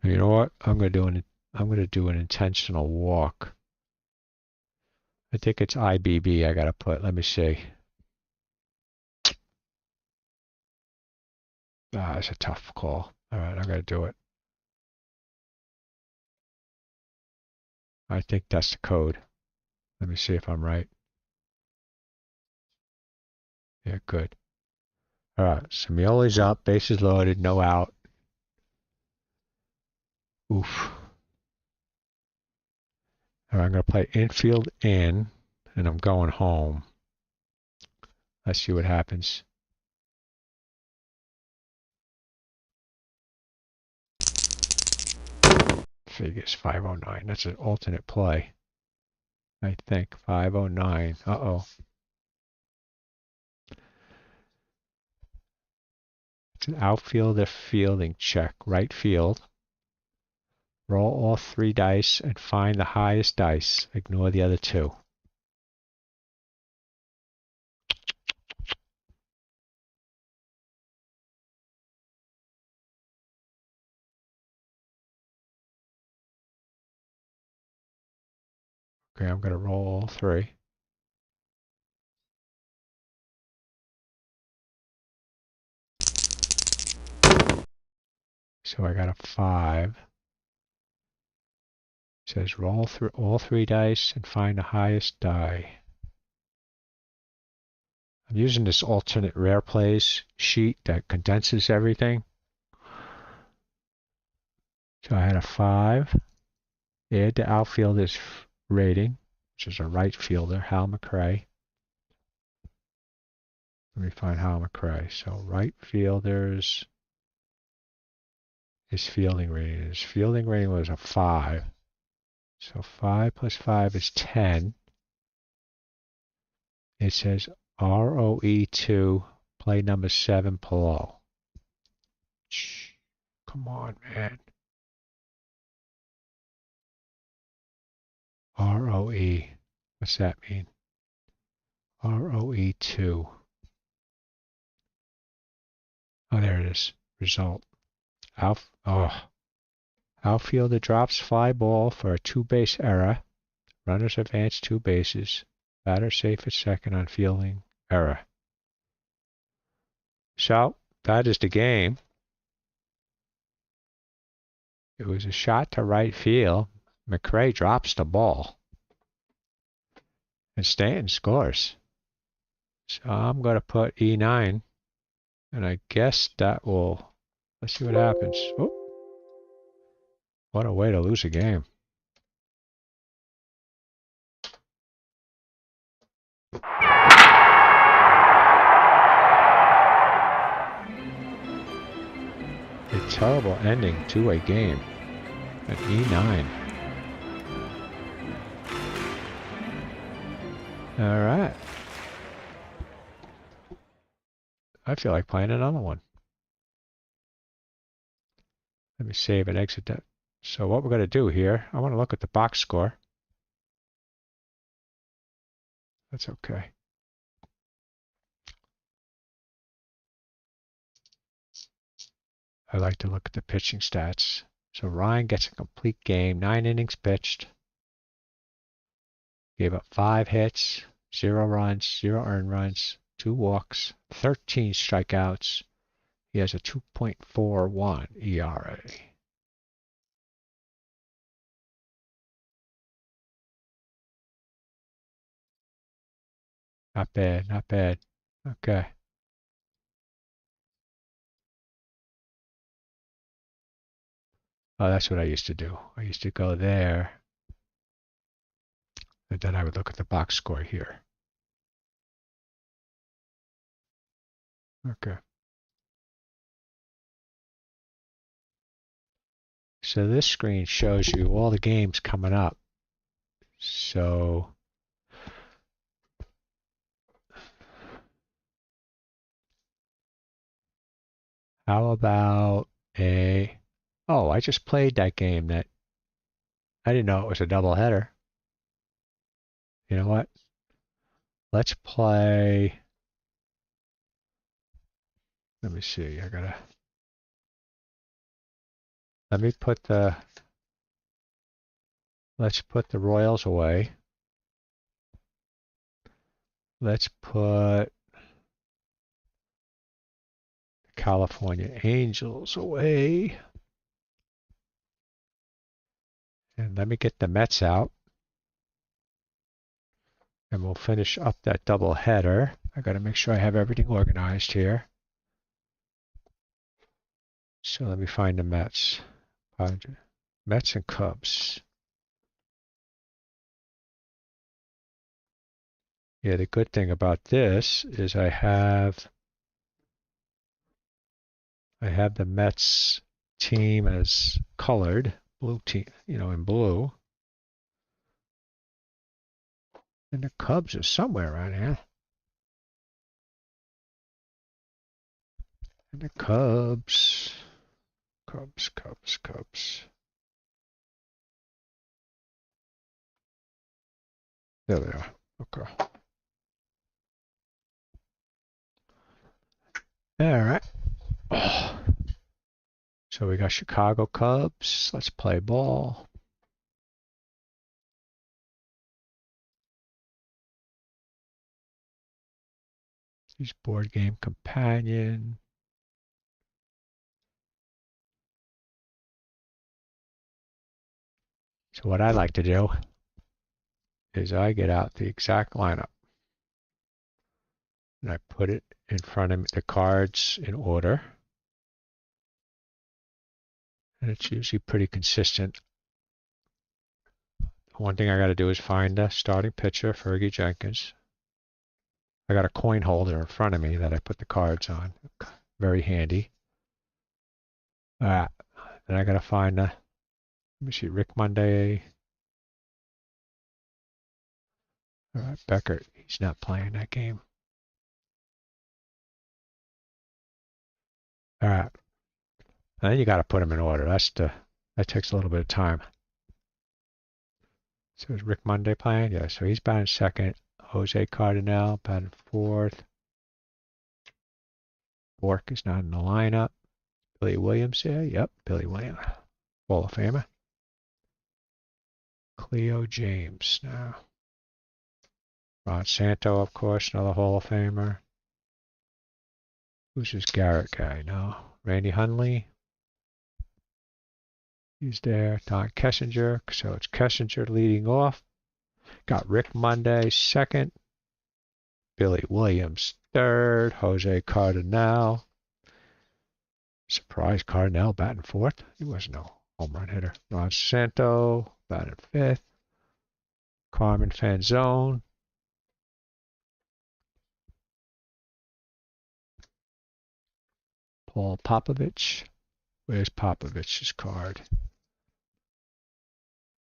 A: You know what? I'm gonna do an intentional walk. I think it's IBB I gotta put. Let me see. It's a tough call. All right, I gotta do it. I think that's the code. Let me see if I'm right. Yeah, good. All right, Semioli's up, bases loaded, no out. Oof. All right, I'm gonna play infield in, and I'm going home. Let's see what happens. Vegas 509. That's an alternate play. I think 509. Uh-oh. It's an outfielder fielding check. Right field. Roll all 3 dice and find the highest dice. Ignore the other 2. Okay, I'm going to roll all 3. So I got a 5. It says roll through all 3 dice and find the highest die. I'm using this alternate rare plays sheet that condenses everything. So I had a 5. Add the outfielder's rating, which is a right fielder, Hal McRae. Let me find Hal McRae. So right fielders, his fielding rating. His fielding rating was a 5. So 5 plus 5 is 10. It says ROE2, play number 7 below. Come on, man. ROE. What's that mean? ROE2. Oh, there it is. Result. Outfielder drops fly ball for a 2-base error. Runners advance 2 bases. Batter safe at second on fielding error. So, that is the game. It was a shot to right field. McRae drops the ball. And Stanton scores. So I'm going to put E9. And I guess that will... Let's see what happens. Oh, what a way to lose a game. A terrible ending to a game. An E9. Alright. I feel like playing another one. Let me save and exit that. So what we're going to do here, I want to look at the box score. That's okay. I like to look at the pitching stats. So Ryan gets a complete game, 9 innings pitched. Gave up 5 hits, 0 runs, 0 earned runs, 2 walks, 13 strikeouts. He has a 2.41 ERA. Not bad, not bad. Okay. Oh, that's what I used to do. I used to go there, and then I would look at the box score here. Okay. So this screen shows you all the games coming up. So how about a... Oh, I just played that game that I didn't know it was a double header. You know what? Let's play... Let me see. Let me put the... Let's put the Royals away. Let's put California Angels away. And let me get the Mets out. And we'll finish up that double header. I got to make sure I have everything organized here. So let me find the Mets. Mets and Cubs. Yeah, the good thing about this is I have the Mets team as colored, blue team, in blue. And the Cubs are somewhere around here. And the Cubs. Cubs. There they are. Okay. All right. Oh. So we got Chicago Cubs. Let's play ball. Use board game companion. So what I like to do is I get out the exact lineup and I put it in front of me, the cards in order. And it's usually pretty consistent. One thing I got to do is find the starting pitcher, Fergie Jenkins. I got a coin holder in front of me that I put the cards on. Very handy. All right. Then I got to find let me see, Rick Monday. All right, Beckert. He's not playing that game. All right. And then you got to put them in order. That takes a little bit of time. So is Rick Monday playing? Yeah, so he's batting second. Jose Cardinal batting fourth. Bork is not in the lineup. Billy Williams there? Yep, Billy Williams. Hall of Famer. Cleo James now. Ron Santo, of course, another Hall of Famer. Who's this Garrett guy? No. Randy Hundley. He's there. Don Kessinger. So it's Kessinger leading off. Got Rick Monday second. Billy Williams third. Jose Cardinal. Surprise Cardinal batting fourth. He was no home run hitter. Ron Santo batting fifth. Carmen Fanzone. Paul Popovich. Where's Popovich's card?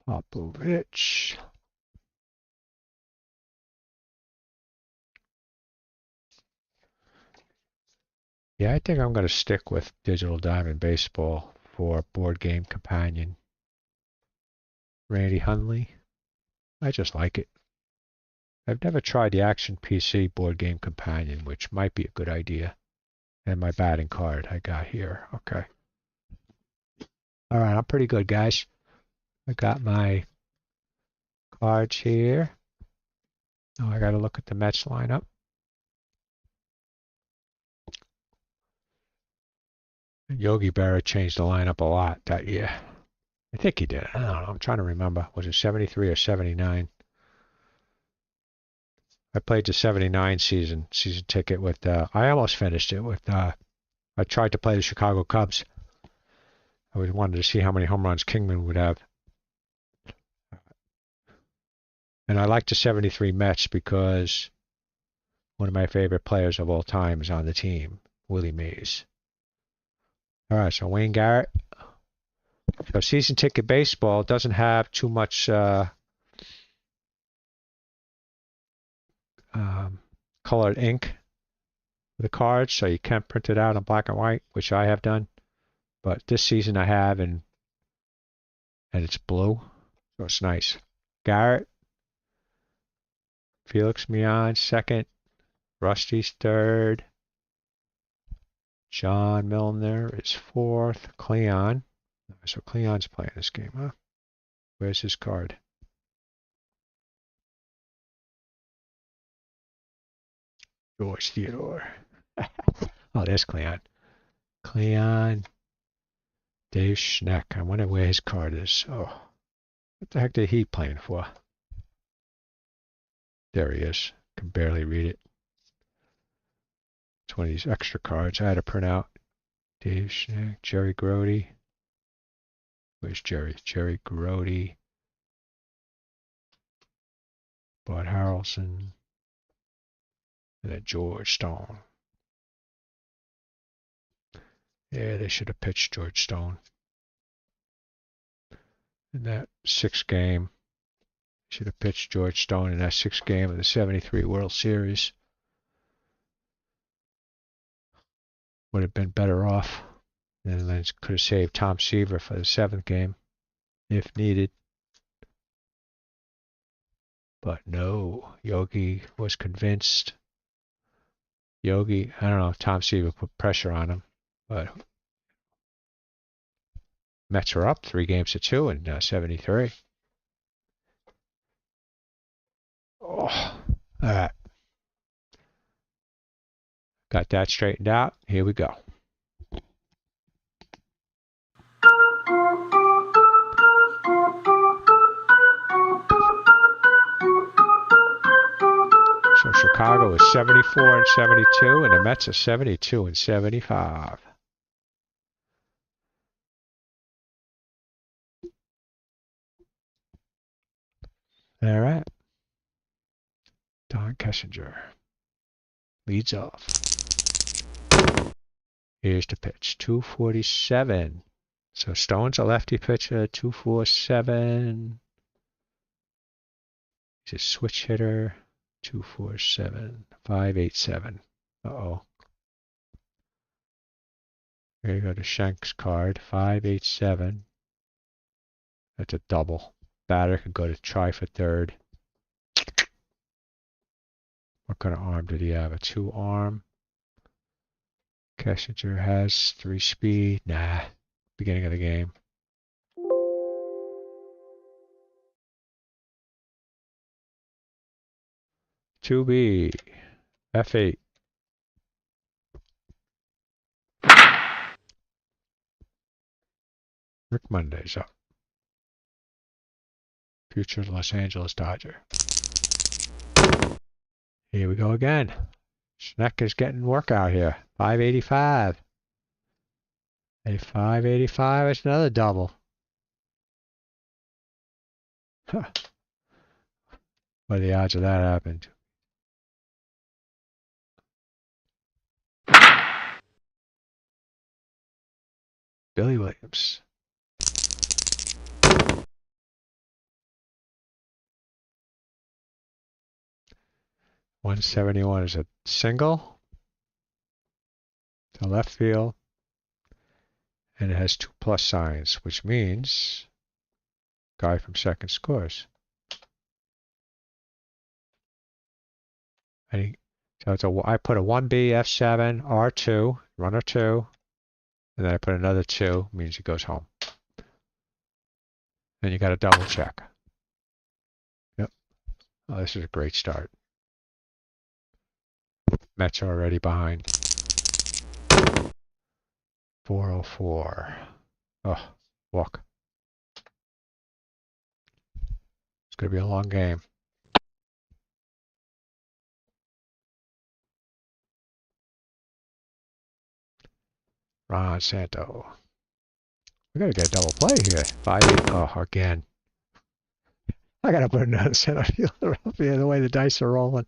A: Popovich. Yeah, I think I'm going to stick with Digital Diamond Baseball for board game companion. Randy Hundley. I just like it. I've never tried the Action PC board game companion, which might be a good idea. And my batting card I got here. Okay. All right, I'm pretty good, guys. I got my cards here. Oh, I got to look at the Mets lineup. Yogi Berra changed the lineup a lot that year. I think he did. I don't know. I'm trying to remember. Was it 73 or 79? I played the 79 season ticket with, I almost finished it with, I tried to play the Chicago Cubs. I always wanted to see how many home runs Kingman would have. And I like the 73 Mets because one of my favorite players of all time is on the team, Willie Mays. All right, so Wayne Garrett. So season ticket baseball doesn't have too much colored ink for the cards, so you can't print it out in black and white, which I have done. But this season I have, and it's blue, so it's nice. Garrett, Felix Mian second, Rusty's third, John Milner is fourth, Cleon. So Cleon's playing this game, huh? Where's his card? George Theodore. Oh, there's Cleon. Cleon, Dave Schneck. I wonder where his card is. Oh, what the heck did he playing for? There he is. Can barely read it. It's one of these extra cards I had to print out. Dave Schneck, Jerry Grody. Where's Jerry? Jerry Grody. Bud Harrelson. And then George Stone. Yeah, they should have pitched George Stone. In that sixth game. Should have pitched George Stone in that sixth game of the 73 World Series. Would have been better off. And then could have saved Tom Seaver for the seventh game, if needed. But no, Yogi was convinced. Yogi, I don't know if Tom Seaver put pressure on him, but Mets are up 3-2 in 73. Oh, all right. Got that straightened out. Here we go. So Chicago is 74 and 72, and the Mets are 72 and 75. All right. Don Kessinger leads off. Here's the pitch, 247. So Stone's a lefty pitcher, 247. He's a switch hitter, 247, 587. Uh-oh. Here you go to Schenk's card, 587. That's a double. Batter could go to try for third. What kind of arm did he have? A 2-arm. Kessinger has 3 speed. Nah. Beginning of the game. B F8. Rick Monday's up. Future Los Angeles Dodger. Here we go again. Schneck is getting work out here. 585. A 585 is another double. Huh. What are the odds of that happened? Billy Williams. .171 is a single to left field, and it has 2 plus signs, which means guy from second scores. So I put a 1B, F7, R2, runner 2, and then I put another 2, means he goes home. Then you got to double check. Yep. Oh, this is a great start. Mets are already behind. 404. Oh, walk. It's going to be a long game. Ron Santo. We gotta get a double play here. 5-8. Oh, again. I gotta put another center fielder up here the way the dice are rolling.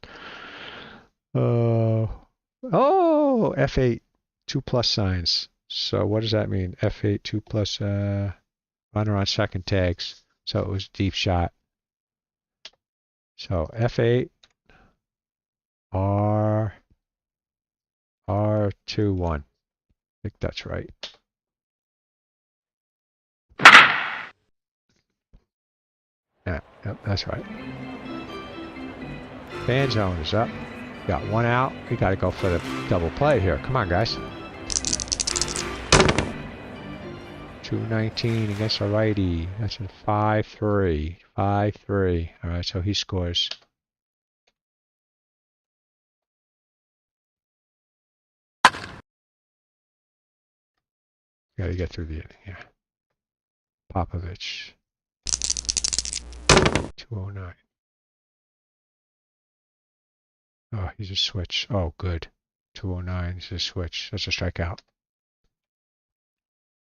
A: Oh, F8, 2+ signs. So what does that mean? F8, 2+, runner on second tags. So it was deep shot. So F8, R, R2, 1. I think that's right. Yeah, yep, that's right. Fan zone is up. Got one out. We got to go for the double play here. Come on, guys. 219 against a righty. That's a 5-3. 5-3. All right, so he scores. Got to get through the inning here. Popovich. 209. Oh, he's a switch. Oh, good. 209. He's a switch. That's a strikeout.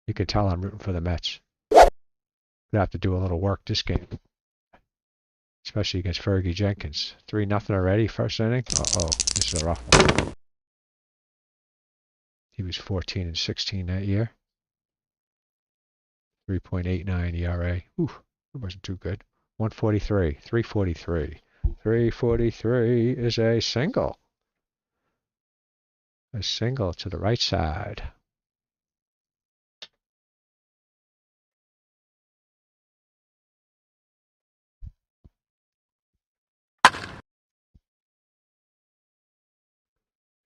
A: You can tell I'm rooting for the Mets. Gonna have to do a little work this game, especially against Fergie Jenkins. 3-0 already, first inning. Uh-oh, this is a rough one. He was 14 and 16 that year. 3.89 ERA. Ooh, it wasn't too good. 143, 343. 343 is a single. A single to the right side.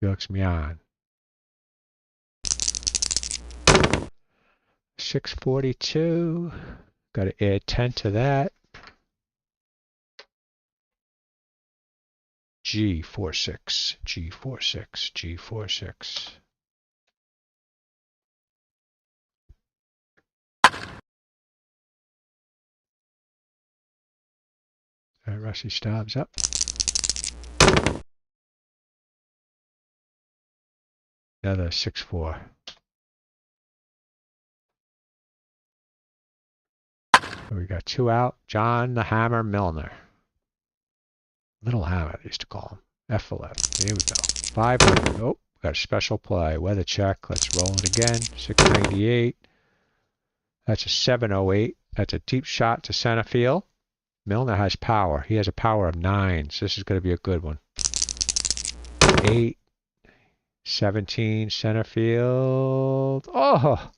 A: He looks me on. 642. Got to add 10 to that. G46, G46, G46. Rusty Staub's up. Another 6-4. We got 2 out. John the Hammer Milner. Little Hammer, they used to call him. F11. Here we go. 500. Oh, got a special play. Weather check. Let's roll it again. 698. That's a 708. That's a deep shot to center field. Milner has power. He has a power of 9. So this is going to be a good one. 8. 17 center field. Oh!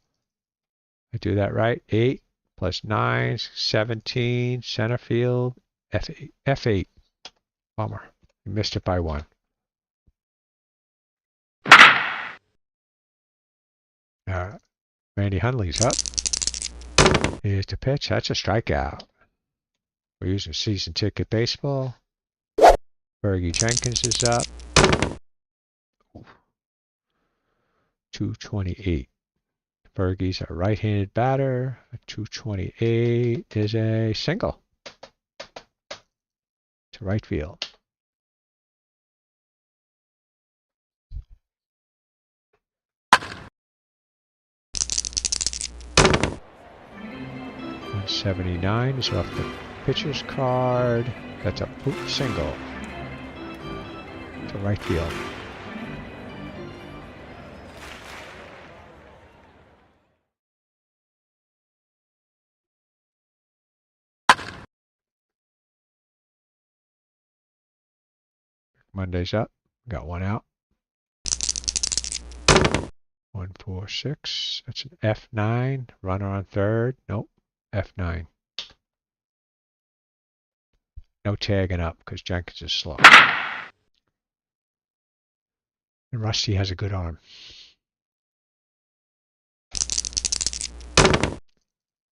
A: I do that right. 8 plus 9, 17 center field. F8. F8. Bummer. We missed it by 1. Randy Hundley's up. Here's the pitch. That's a strikeout. We're using season ticket baseball. Fergie Jenkins is up. 228. Fergie's a right-handed batter. 228 is a single to right field. .179 is off the pitcher's card. That's a single to right field. Monday's up. Got 1 out. 146. That's an F9. Runner on third. Nope. F9. No tagging up because Jenkins is slow. And Rusty has a good arm.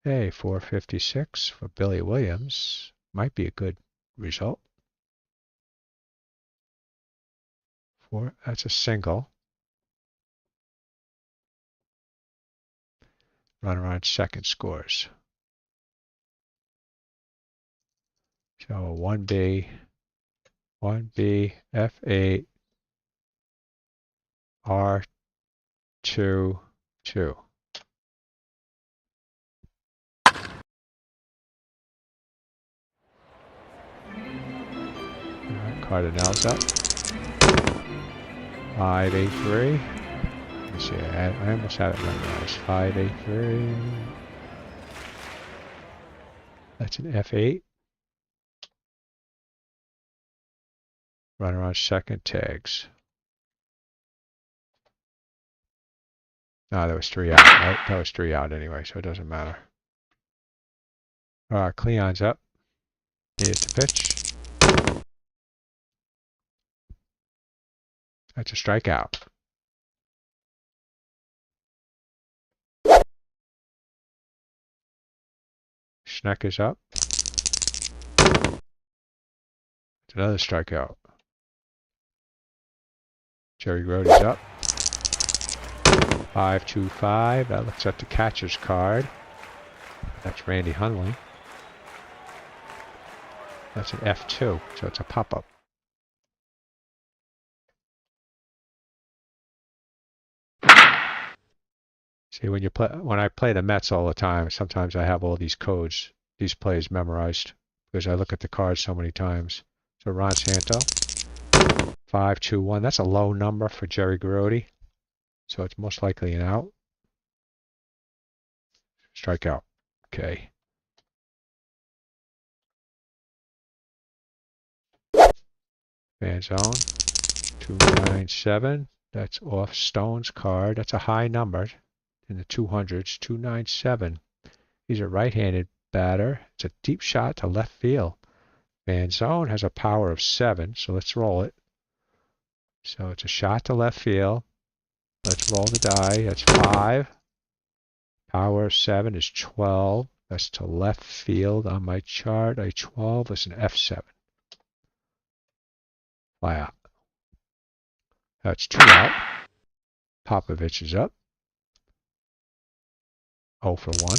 A: Hey, 456 for Billy Williams. Might be a good result. That's a single. Runner on second scores. So 1B, F8, R2, 2. Cardinals up. 583. Let me see. I almost have it memorized. 583. That's an F8. Runner on second tags. No, there was 3 out, right? That was 3 out anyway, so it doesn't matter. Cleon's up. Here's the pitch. That's a strikeout. Schneck is up. It's another strikeout. Jerry Grody's up. 5-2-5. That looks at the catcher's card. That's Randy Hundley. That's an F2, so it's a pop-up. See, when I play the Mets all the time, sometimes I have all these codes, these plays memorized, because I look at the cards so many times. So Ron Santo, 5-2-1. That's a low number for Jerry Grody, so it's most likely an out. Strikeout. Okay. Fan zone, 297. That's off Stone's card. That's a high number in the 200s, 297. He's a right-handed batter. It's a deep shot to left field. Fan zone has a power of 7, so let's roll it. So it's a shot to left field. Let's roll the die. That's 5. Power of 7 is 12. That's to left field on my chart. A 12 is an F7. Fly out. That's 2 out. Popovich is up. 0 for 1.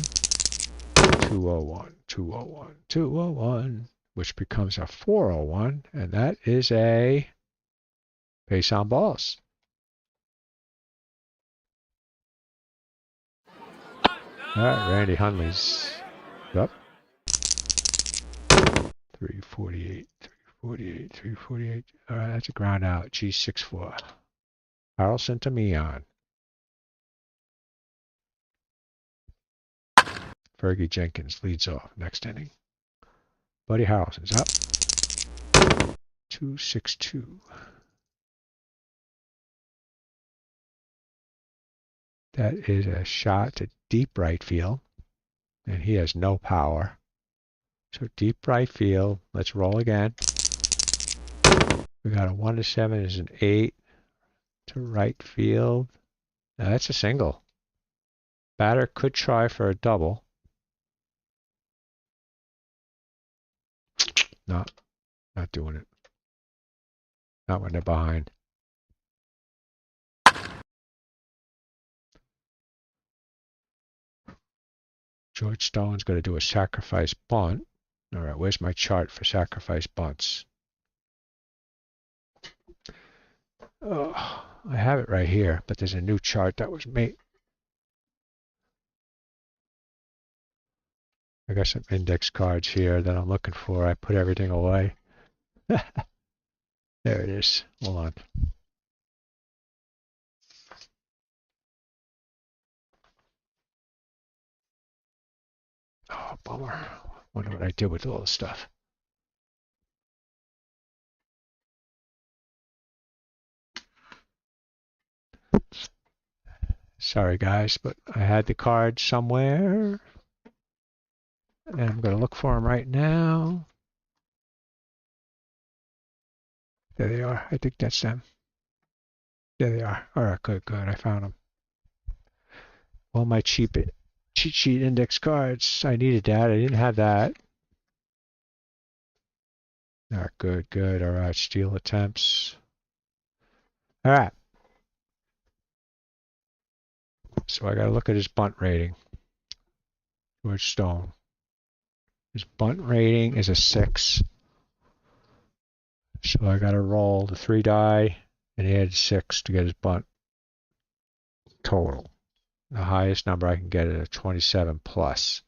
A: 201, 201, 201, which becomes a 401, and that is a base on balls. All right, Randy Hundley's up. 348, 348, 348. All right, that's a ground out. G64. Harrelson to Meehan. Fergie Jenkins leads off next inning. Buddy Harrelson's up. 262. That is a shot to deep right field, and he has no power. So deep right field. Let's roll again. We got a 1-7 is an 8 to right field. Now that's a single. Batter could try for a double. Not doing it. Not when they're behind. George Stone's going to do a sacrifice bunt. All right, where's my chart for sacrifice bunts? Oh, I have it right here, but there's a new chart that was made. I got some index cards here that I'm looking for. I put everything away. There it is. Hold on. Oh, bummer. Wonder what I did with all the stuff. Sorry, guys, but I had the cards somewhere. And I'm going to look for them right now. There they are. I think that's them. There they are. All right, good. I found them. Well, my cheat sheet index cards. I needed that. I didn't have that. All right, good. All right, steal attempts. All right. So I got to look at his bunt rating. George Stone. His bunt rating is a 6. So I got to roll the 3 die and add 6 to get his bunt total. The highest number I can get is a 27 plus.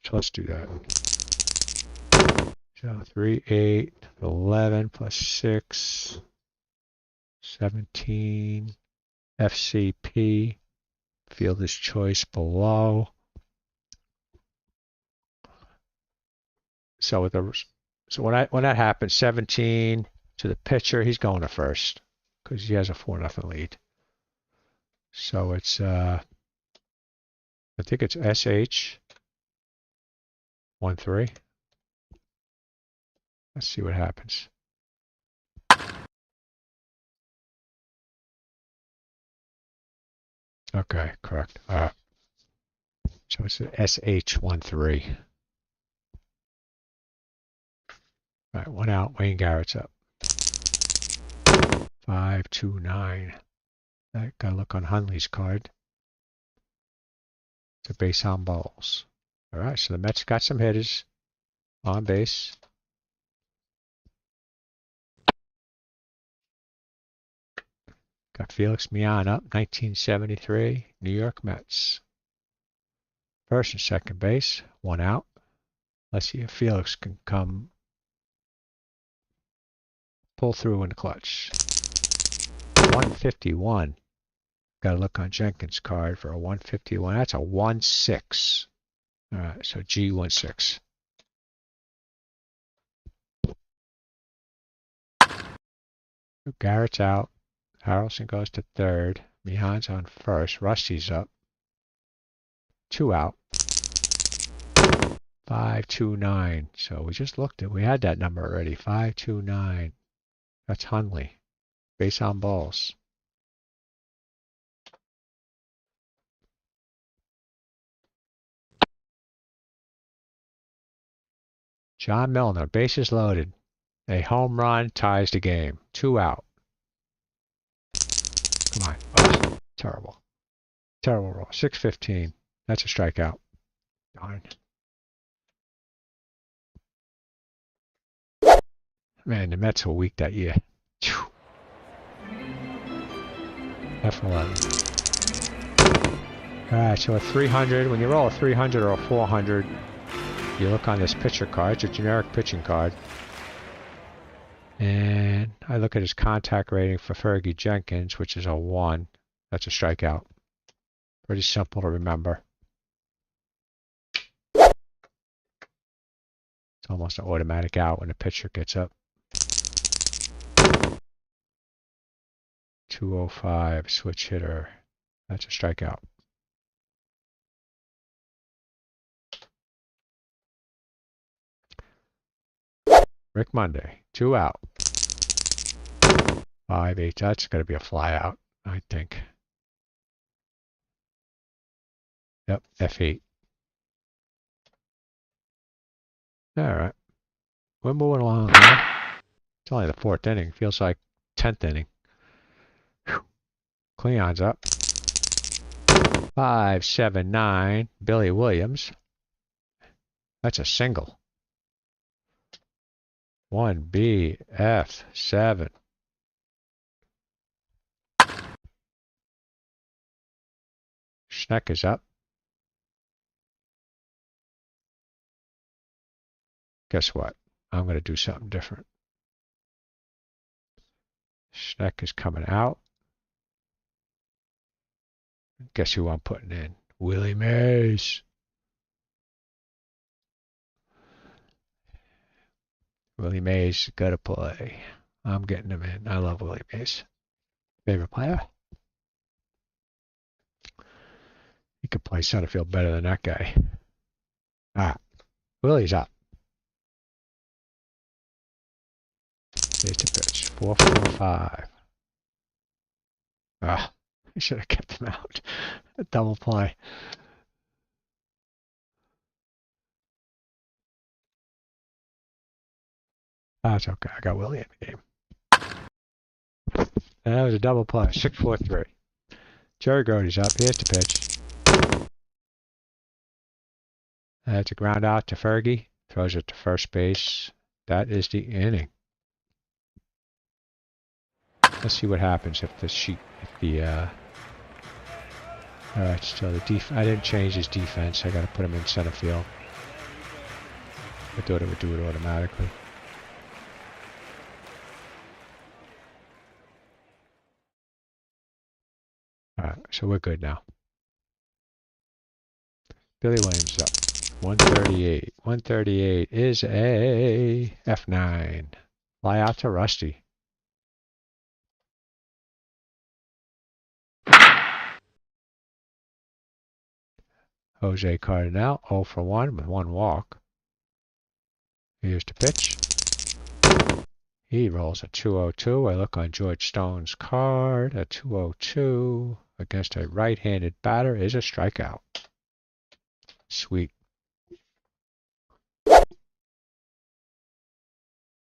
A: So let's do that. So 3, 8, 11 plus 6, 17, FCP, fielder's choice below. So when that happens, 17 to the pitcher, he's going to first because he has a 4-0 lead. So it's I think it's SH 1-3. Let's see what happens. Okay, correct. So it's SH 1-3. All right, 1 out. Wayne Garrett's up. 5-2-9. I gotta look on Hunley's card. It's a base on balls. All right, so the Mets got some hitters on base. Got Felix Millan up, 1973, New York Mets. First and second base, 1 out. Let's see if Felix can come pull through in the clutch. 151. Got to look on Jenkins' card for a 151. That's a 1-6. All right, so G16. Garrett's out. Harrelson goes to third. Mihan's on first. Rusty's up. 2 out. 5-2-9. So we just looked at. We had that number already. 5-2-9. That's Hunley. Base on balls. John Milner, bases loaded. A home run ties the game. 2 out. Come on. Oh, terrible. Terrible roll. 6-15. That's a strikeout. Darn. Man, the Mets were weak that year. F11. Alright, so a 300. When you roll a 300 or a 400, you look on this pitcher card. It's a generic pitching card. And I look at his contact rating for Fergie Jenkins, which is a 1. That's a strikeout. Pretty simple to remember. It's almost an automatic out when the pitcher gets up. 205, switch hitter. That's a strikeout. Rick Monday, 2 out. 5-8. That's going to be a fly out, I think. Yep, F8. All right. We're moving along now. It's only the 4th inning. Feels like 10th inning. Whew. Cleon's up. 5-7-9. Billy Williams. That's a single. 1B, F, 7. Schneck is up. Guess what? I'm going to do something different. Schneck is coming out. Guess who I'm putting in? Willie Mays. Willie Mays got to play. I'm getting him in. I love Willie Mays. Favorite player? He could play center field better than that guy. Ah, Willie's up. Here's the pitch. 4-4-5. Ah, I should have kept him out. A double play. That's okay. I got Willie in the game. And that was a double play. 6-4-3. Jerry Grody's up. Here's the pitch. That's a ground out to Fergie. Throws it to first base. That is the inning. Let's see what happens if alright, still I didn't change his defense. I got to put him in center field. I thought it would do it automatically. Alright, so we're good now. Billy Williams up. 138. 138 is a F9. Fly out to Rusty. Jose Cardinal, 0 for 1 with 1 walk. Here's the pitch. He rolls a 202. I look on George Stone's card. A 202 against a right-handed batter is a strikeout. Sweet.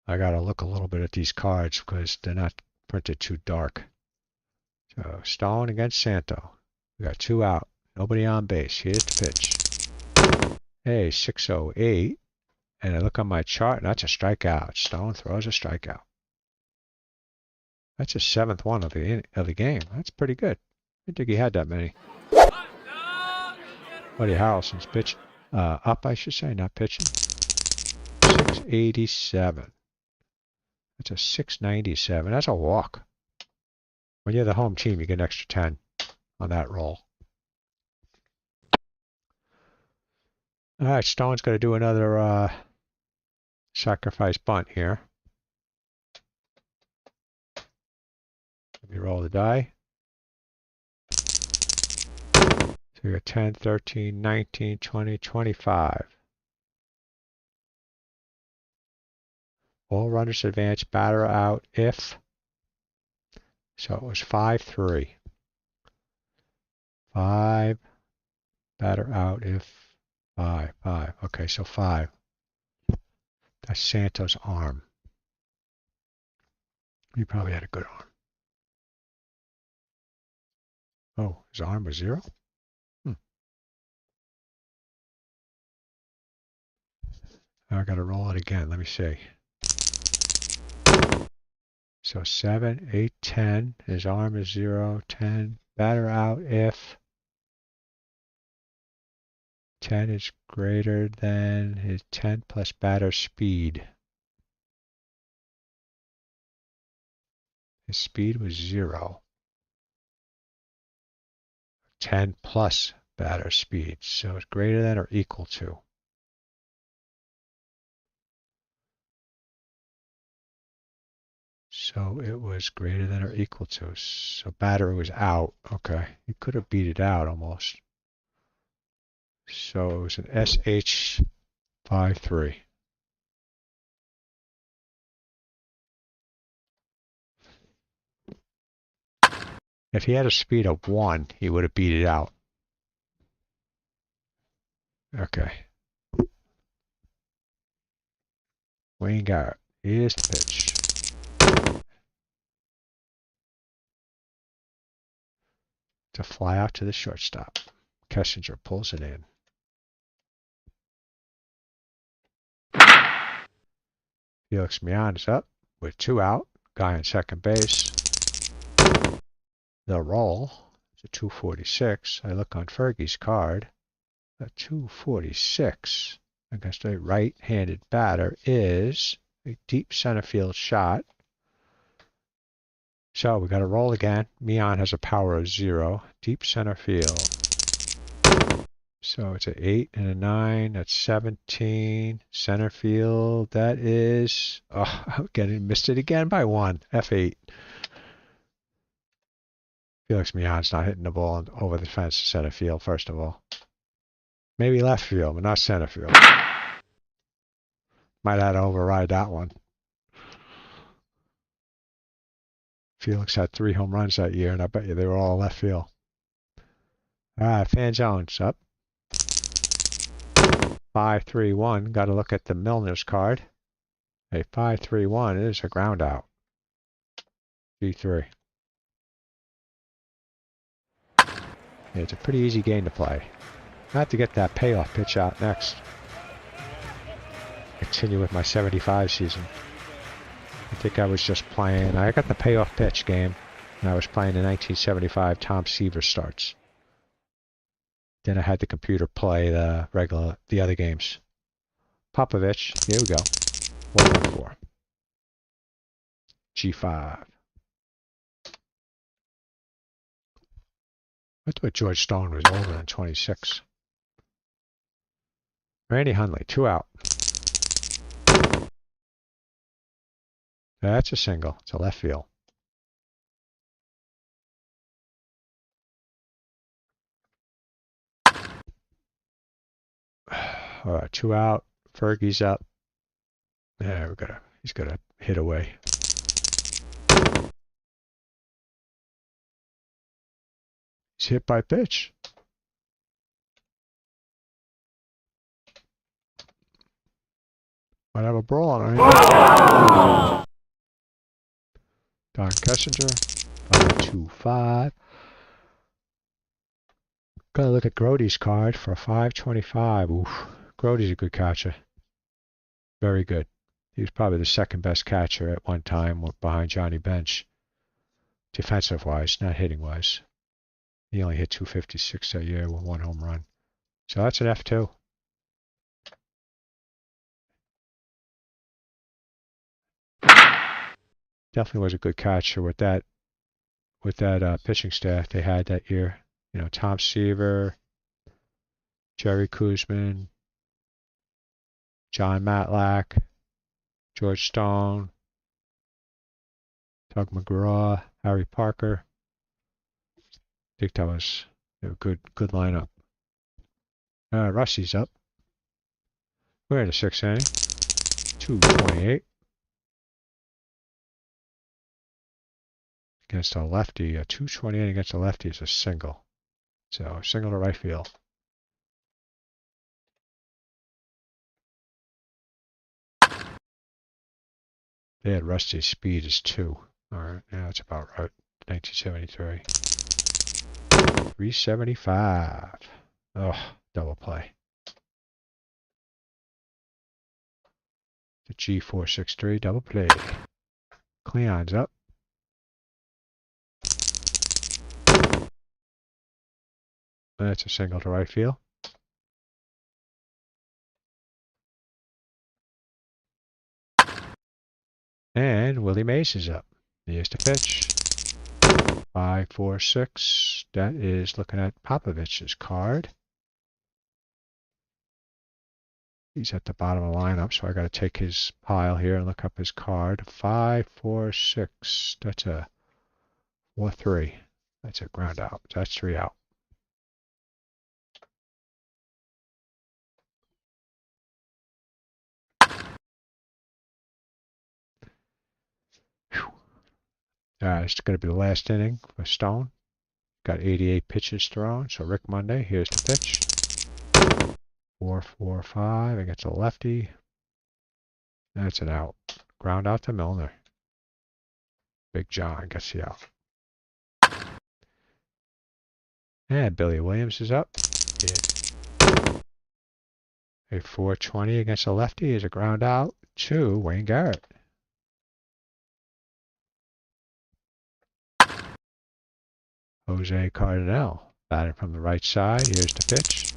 A: I gotta look a little bit at these cards because they're not printed too dark. So Stone against Santo. We got 2 out. Nobody on base. Here's the pitch. Hey, 608. And I look on my chart, and that's a strikeout. Stone throws a strikeout. That's his 7th one of the game. That's pretty good. I didn't think he had that many. Buddy Harrelson's pitch up, I should say, not pitching. 687. That's a 697. That's a walk. When you're the home team, you get an extra 10 on that roll. All right, Stone's got to do another sacrifice bunt here. Let me roll the die. So you're 10, 13, 19, 20, 25. All runners advance, batter out if. So it was 5-3. 5, batter out if 5. Okay, so 5. That's Santo's arm. He probably had a good arm. Oh, his arm was 0? I gotta roll it again. Let me see. So 7, 8, 10. His arm is 0, 10. Batter out if 10 is greater than his 10 plus batter speed. His speed was 0. 10 plus batter speed. So it's greater than or equal to. So it was greater than or equal to. So batter was out. Okay. You could have beat it out almost. So it was an SH 5-3. If he had a speed of 1, he would have beat it out. Okay. Wayne Garrett. Here's the pitch. To fly out to the shortstop. Kessinger pulls it in. Felix Mian is up with 2 out. Guy on second base. The roll is a 246. I look on Fergie's card. A 246 against a right-handed batter is a deep center field shot. So we got to roll again. Mian has a power of 0. Deep center field. So it's an 8 and a 9. That's 17. Center field. That is. Oh, missed it again by 1. F8. Felix Mian's not hitting the ball over the fence to center field, first of all. Maybe left field, but not center field. Might have to override that one. Felix had 3 home runs that year, and I bet you they were all left field. All right, Fan Jones up. 5-3-1. Got to look at the Milner's card. A 5-3-1 is a ground out. G3. Yeah, it's a pretty easy game to play. I have to get that payoff pitch out next. Continue with my 75 season. I think I was just playing. I got the payoff pitch game, and I was playing the 1975 Tom Seaver starts. Then I had the computer play the other games. Popovich. Here we go. 114. G5. I thought George Stone was older than 26. Randy Hundley, 2 out. That's a single. It's a left field. All right, 2 out. Fergie's up. Yeah, he's got to hit away. He's hit by pitch. Might have a brawl on him. Don Kessinger. 525. Gotta look at Grody's card for a 525. Oof. Grody's a good catcher. Very good. He was probably the second best catcher at one time behind Johnny Bench. Defensive wise, not hitting wise. He only hit 256 that year with 1 home run. So that's an F2. Definitely was a good catcher with that pitching staff they had that year. You know, Tom Seaver, Jerry Kuzman, John Matlack, George Stone, Doug McGraw, Harry Parker. I think that was a good lineup. Rusty's up. We're in the 6th inning. 228. Against a lefty. A 228 against a lefty is a single. So single to right field. They had Rusty's speed as 2. Alright, yeah, that's about right. 1973. 375. Oh, double play. The G463 double play. Cleon's up. That's a single to right field. And Willie Mays is up. Here's the pitch. 5-4-6. That is looking at Popovich's card. He's at the bottom of the lineup, so I got to take his pile here and look up his card. 5-4-6. That's a 4-3. That's a ground out. That's 3 out. It's going to be the last inning for Stone. Got 88 pitches thrown. So Rick Monday, here's the pitch. 4-4-5 against a lefty. That's an out. Ground out to Milner. Big John gets the out. And Billy Williams is up. Yeah. A 420 against a lefty is a ground out to Wayne Garrett. Jose Cardinal batting from the right side. Here's the pitch.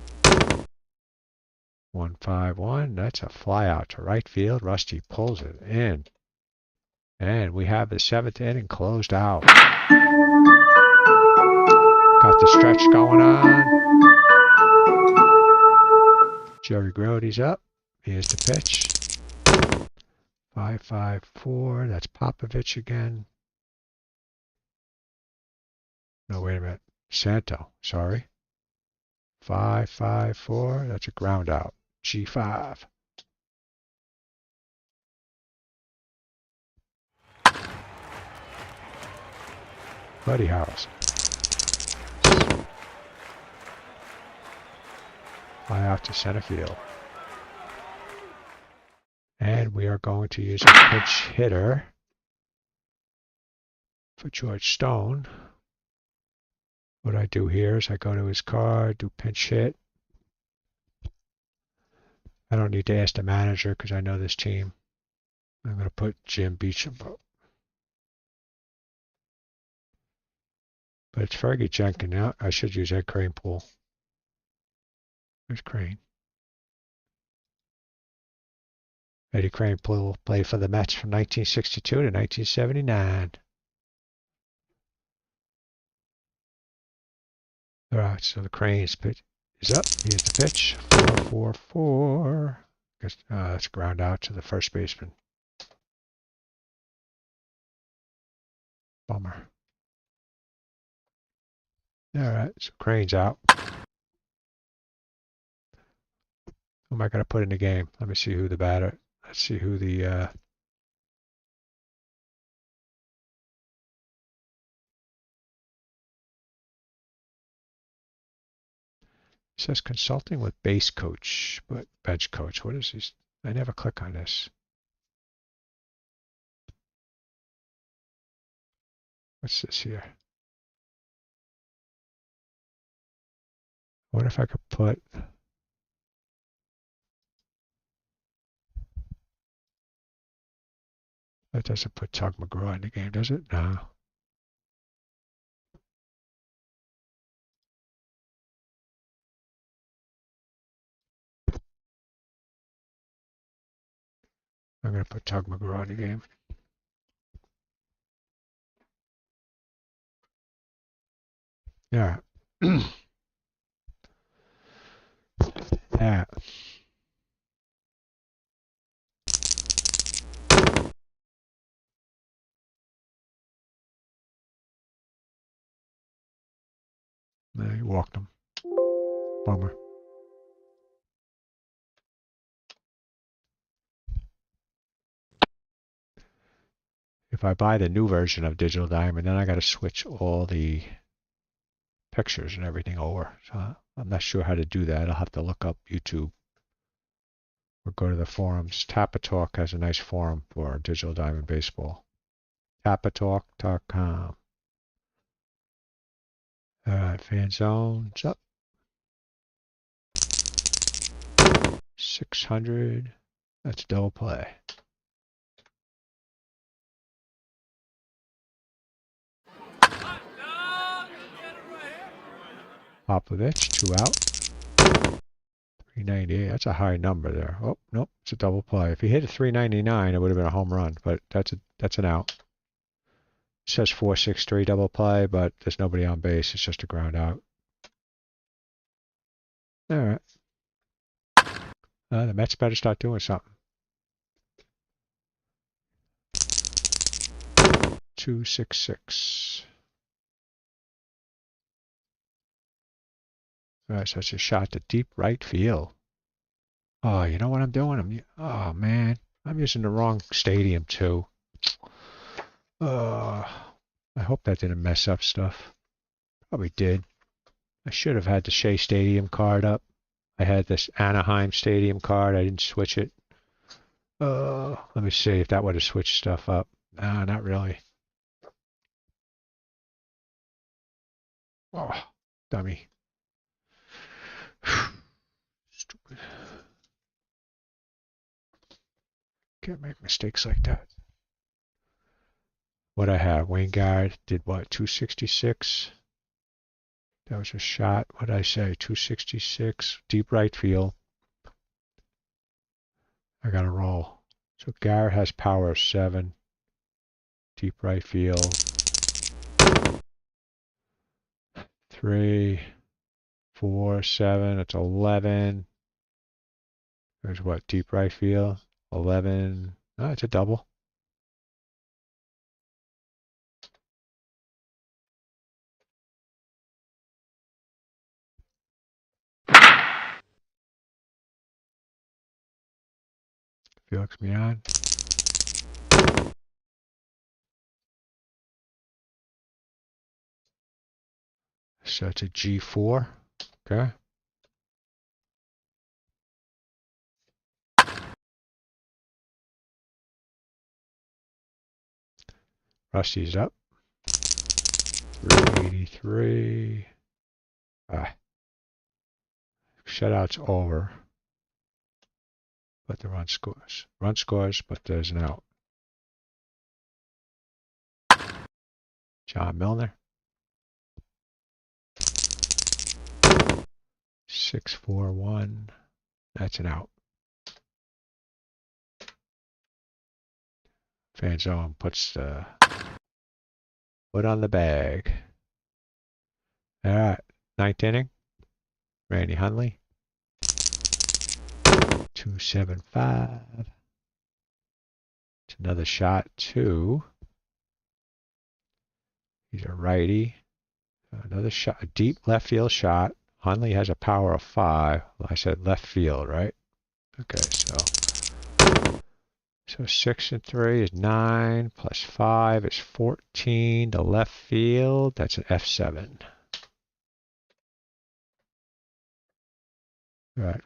A: 1-5-1. That's a fly out to right field. Rusty pulls it in. And we have the 7th inning closed out. Got the stretch going on. Jerry Grody's up. Here's the pitch. 5-5-4. That's Popovich again. No, wait a minute. Santo. Sorry. 5-5-4. That's a ground out. G5. Buddy Harrelson. Fly out to center field. And we are going to use a pinch hitter for George Stone. What I do here is I go to his card, do pinch hit. I don't need to ask the manager because I know this team. I'm going to put Jim Beecham up. But it's Fergie Jenkins now. I should use Ed Kranepool. There's Crane. Eddie Crane played for the Mets from 1962 to 1979. All right, so the Crane's pitch is up. Here's the pitch. 4-4-4. Guess that's ground out to the first baseman. Bummer. All right, so Crane's out. Who am I going to put in the game? Let me see who the batter. Let's see who the. It says consulting with base coach, but bench coach. What is this? I never click on this. What's this here? What if I could put. That doesn't put Tug McGraw in the game, does it? No. I'm going to put Tug McGraw in the game. Yeah. Yeah. No, you walked him. Bummer. If I buy the new version of Digital Diamond, then I got to switch all the pictures and everything over. So I'm not sure how to do that. I'll have to look up YouTube or go to the forums. Tapatalk has a nice forum for Digital Diamond Baseball. Tapatalk.com. All right, fan zones up. 600. That's double play. Popovich, 2 out. 398. That's a high number there. Oh, nope. It's a double play. If he hit a 399, it would have been a home run, but that's an out. It says 463 double play, but there's nobody on base. It's just a ground out. All right. The Mets better start doing something. 266. All right, so it's a shot to deep right field. Oh, you know what I'm doing? Oh, man. I'm using the wrong stadium, too. I hope that didn't mess up stuff. Probably did. I should have had the Shea Stadium card up. I had this Anaheim Stadium card. I didn't switch it. Let me see if that would have switched stuff up. No, not really. Oh, dummy. Stupid. Can't make mistakes like that. What I have, Wayne Guard did what, 266? That was a shot. What did I say? 266, deep right field. I got to roll. So Garrett has power of 7, deep right field. 3, 4, 7. It's 11. There's what, deep right field? 11. Oh, it's a double. Felix Mian. So it's a G4. Okay. Rusty's up. 383. Shutout's over. But the run scores. Run scores, but there's an out. John Milner. 641. That's an out. Van Zoen puts the foot on the bag. All right, ninth inning. Randy Hundley. 275. It's another shot, 2. He's a righty. Another shot, a deep left field shot. Hundley has a power of 5. I said left field, right? Okay, so 6 and 3 is 9, plus 5 is 14. The left field, that's an F7. All right,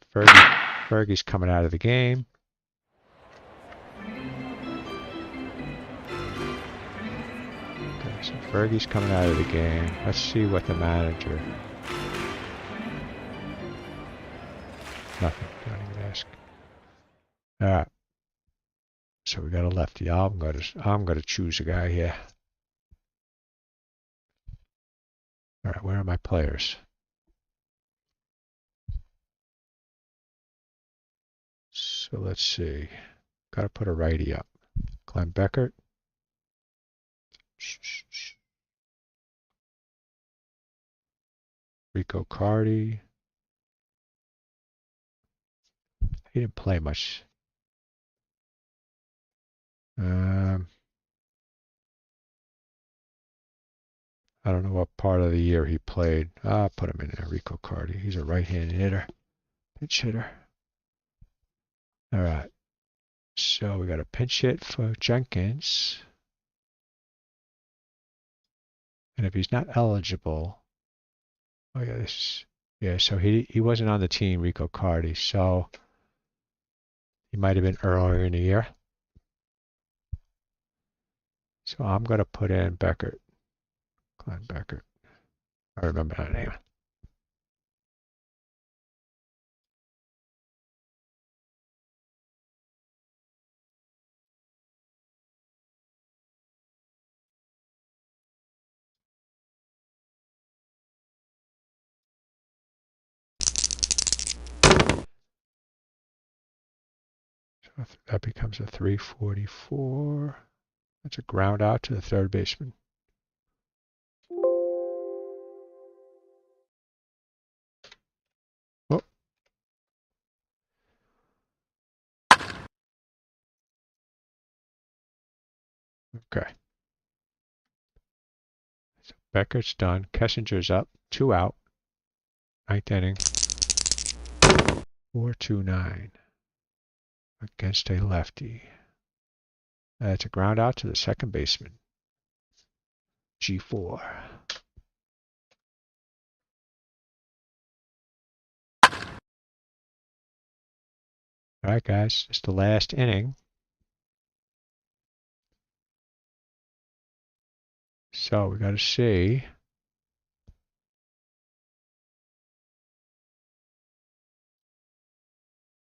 A: Fergie's coming out of the game. Okay, so Fergie's coming out of the game. Let's see what the manager. Nothing. Don't even ask. All right. So we got a lefty. I'm gonna choose a guy here. All right, where are my players? So let's see. Got to put a righty up. Glenn Beckert. Rico Cardi. He didn't play much. I don't know what part of the year he played. I'll put him in there, Rico Cardi. He's a right-handed hitter, pinch hitter. All right. So we got a pinch hit for Jenkins. And if he's not eligible, oh yeah, so he wasn't on the team, Rico Cardi. So he might have been earlier in the year. So I'm going to put in Beckert. Glenn Beckert. I remember that name. So that becomes a 344. That's a ground out to the third baseman. Oh. Okay. So Beckert's done. Kessinger's up. 2 out. Ninth inning. 4-2-9 against a lefty. That's a ground out to the second baseman. G4. All right, guys, it's the last inning. So we got to see.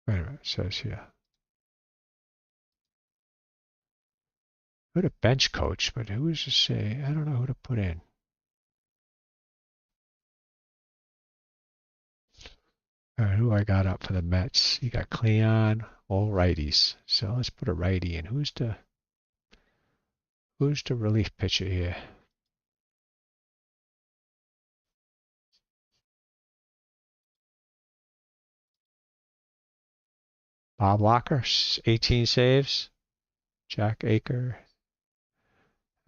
A: Wait a minute, it says here. Put a bench coach, but who is to say? I don't know who to put in. All right, who I got up for the Mets? You got Cleon, all righties. So let's put a righty in. Who's the relief pitcher here? Bob Locker, 18 saves. Jack Aker.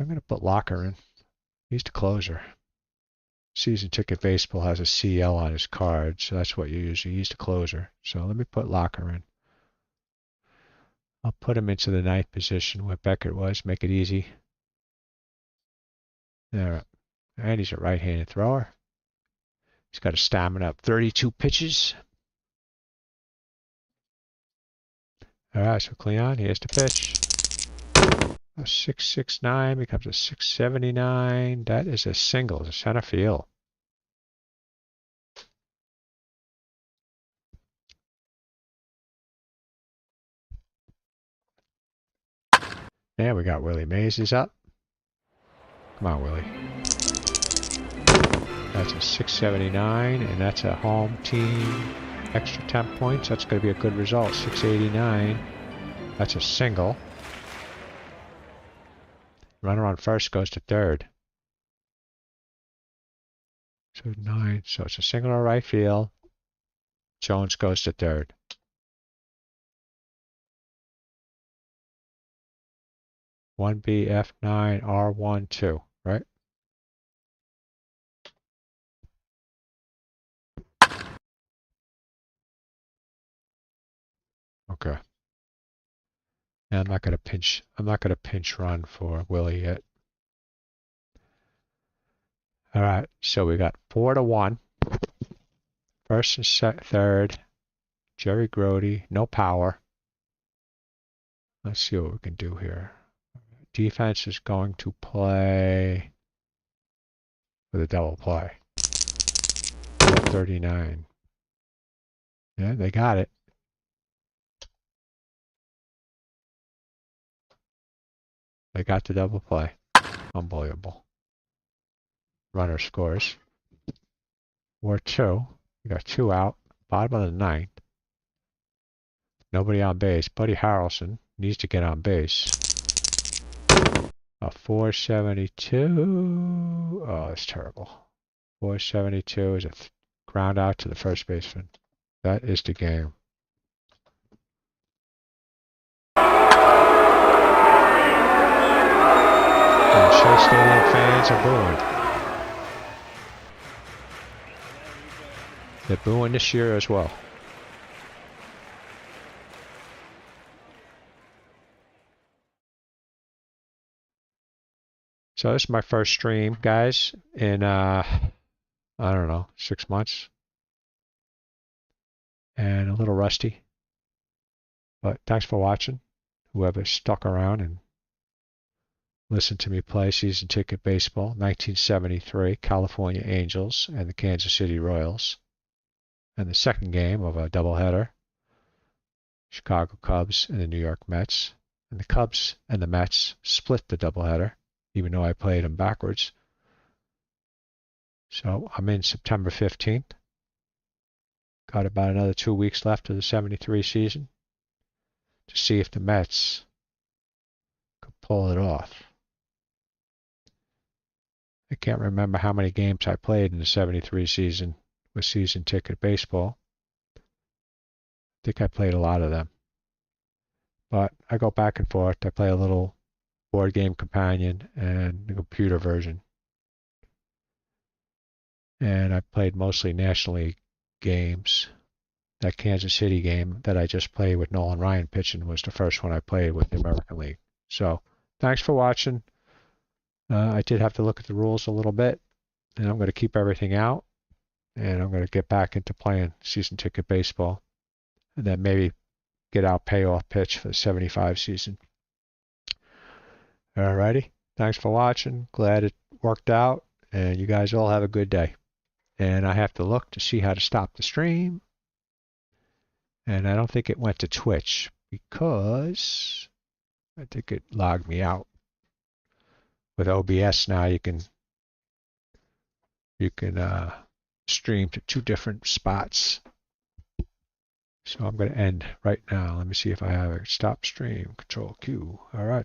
A: I'm going to put Locker in. He's the closer. Season Ticket Baseball has a CL on his card, so that's what you usually use, the closer. So let me put Locker in. I'll put him into the ninth position where Beckert was, make it easy. There. And he's a right-handed thrower. He's got a stamina of 32 pitches. All right, so Cleon, here's the pitch. A 669 becomes a 679. That is a single, a center field. And we got Willie Mays is up. Come on, Willie. That's a 679, and that's a home team extra 10 points. That's going to be a good result. 689. That's a single. Runner on first goes to third. So 9. So it's a single to right field. Jones goes to third. One B F9 R1 2, right? Okay. And I'm not gonna pinch run for Willie yet. All right, so we got 4-1. First and third, Jerry Grody, no power. Let's see what we can do here. Defense is going to play with a double play. 39. Yeah, they got it. They got the double play. Unbelievable. Runner scores. 4-2. We got 2 out. Bottom of the ninth. Nobody on base. Buddy Harrelson needs to get on base. A 472. Oh, that's terrible. 472 is a ground out to the first baseman. That is the game. And Shea Stadium fans are booing. They're booing this year as well. So this is my first stream, guys, in I don't know, 6 months. And a little rusty. But thanks for watching. Whoever stuck around and listened to me play season ticket baseball, 1973, California Angels and the Kansas City Royals. And the second game of a doubleheader, Chicago Cubs and the New York Mets. And the Cubs and the Mets split the doubleheader, even though I played them backwards. So I'm in September 15th. Got about another 2 weeks left of the 73 season to see if the Mets could pull it off. I can't remember how many games I played in the 73 season with season ticket baseball. I think I played a lot of them. But I go back and forth. I play a little board game companion and the computer version. And I played mostly National League games. That Kansas City game that I just played with Nolan Ryan pitching was the first one I played with the American League. So thanks for watching. I did have to look at the rules a little bit, and I'm going to keep everything out, and I'm going to get back into playing season ticket baseball, and then maybe get out payoff pitch for the 75 season. Alrighty, thanks for watching. Glad it worked out, and you guys all have a good day. And I have to look to see how to stop the stream. And I don't think it went to Twitch because I think it logged me out. With OBS now you can stream to 2 different spots. So I'm going to end right now. Let me see if I have a stop stream. Control Q. All right.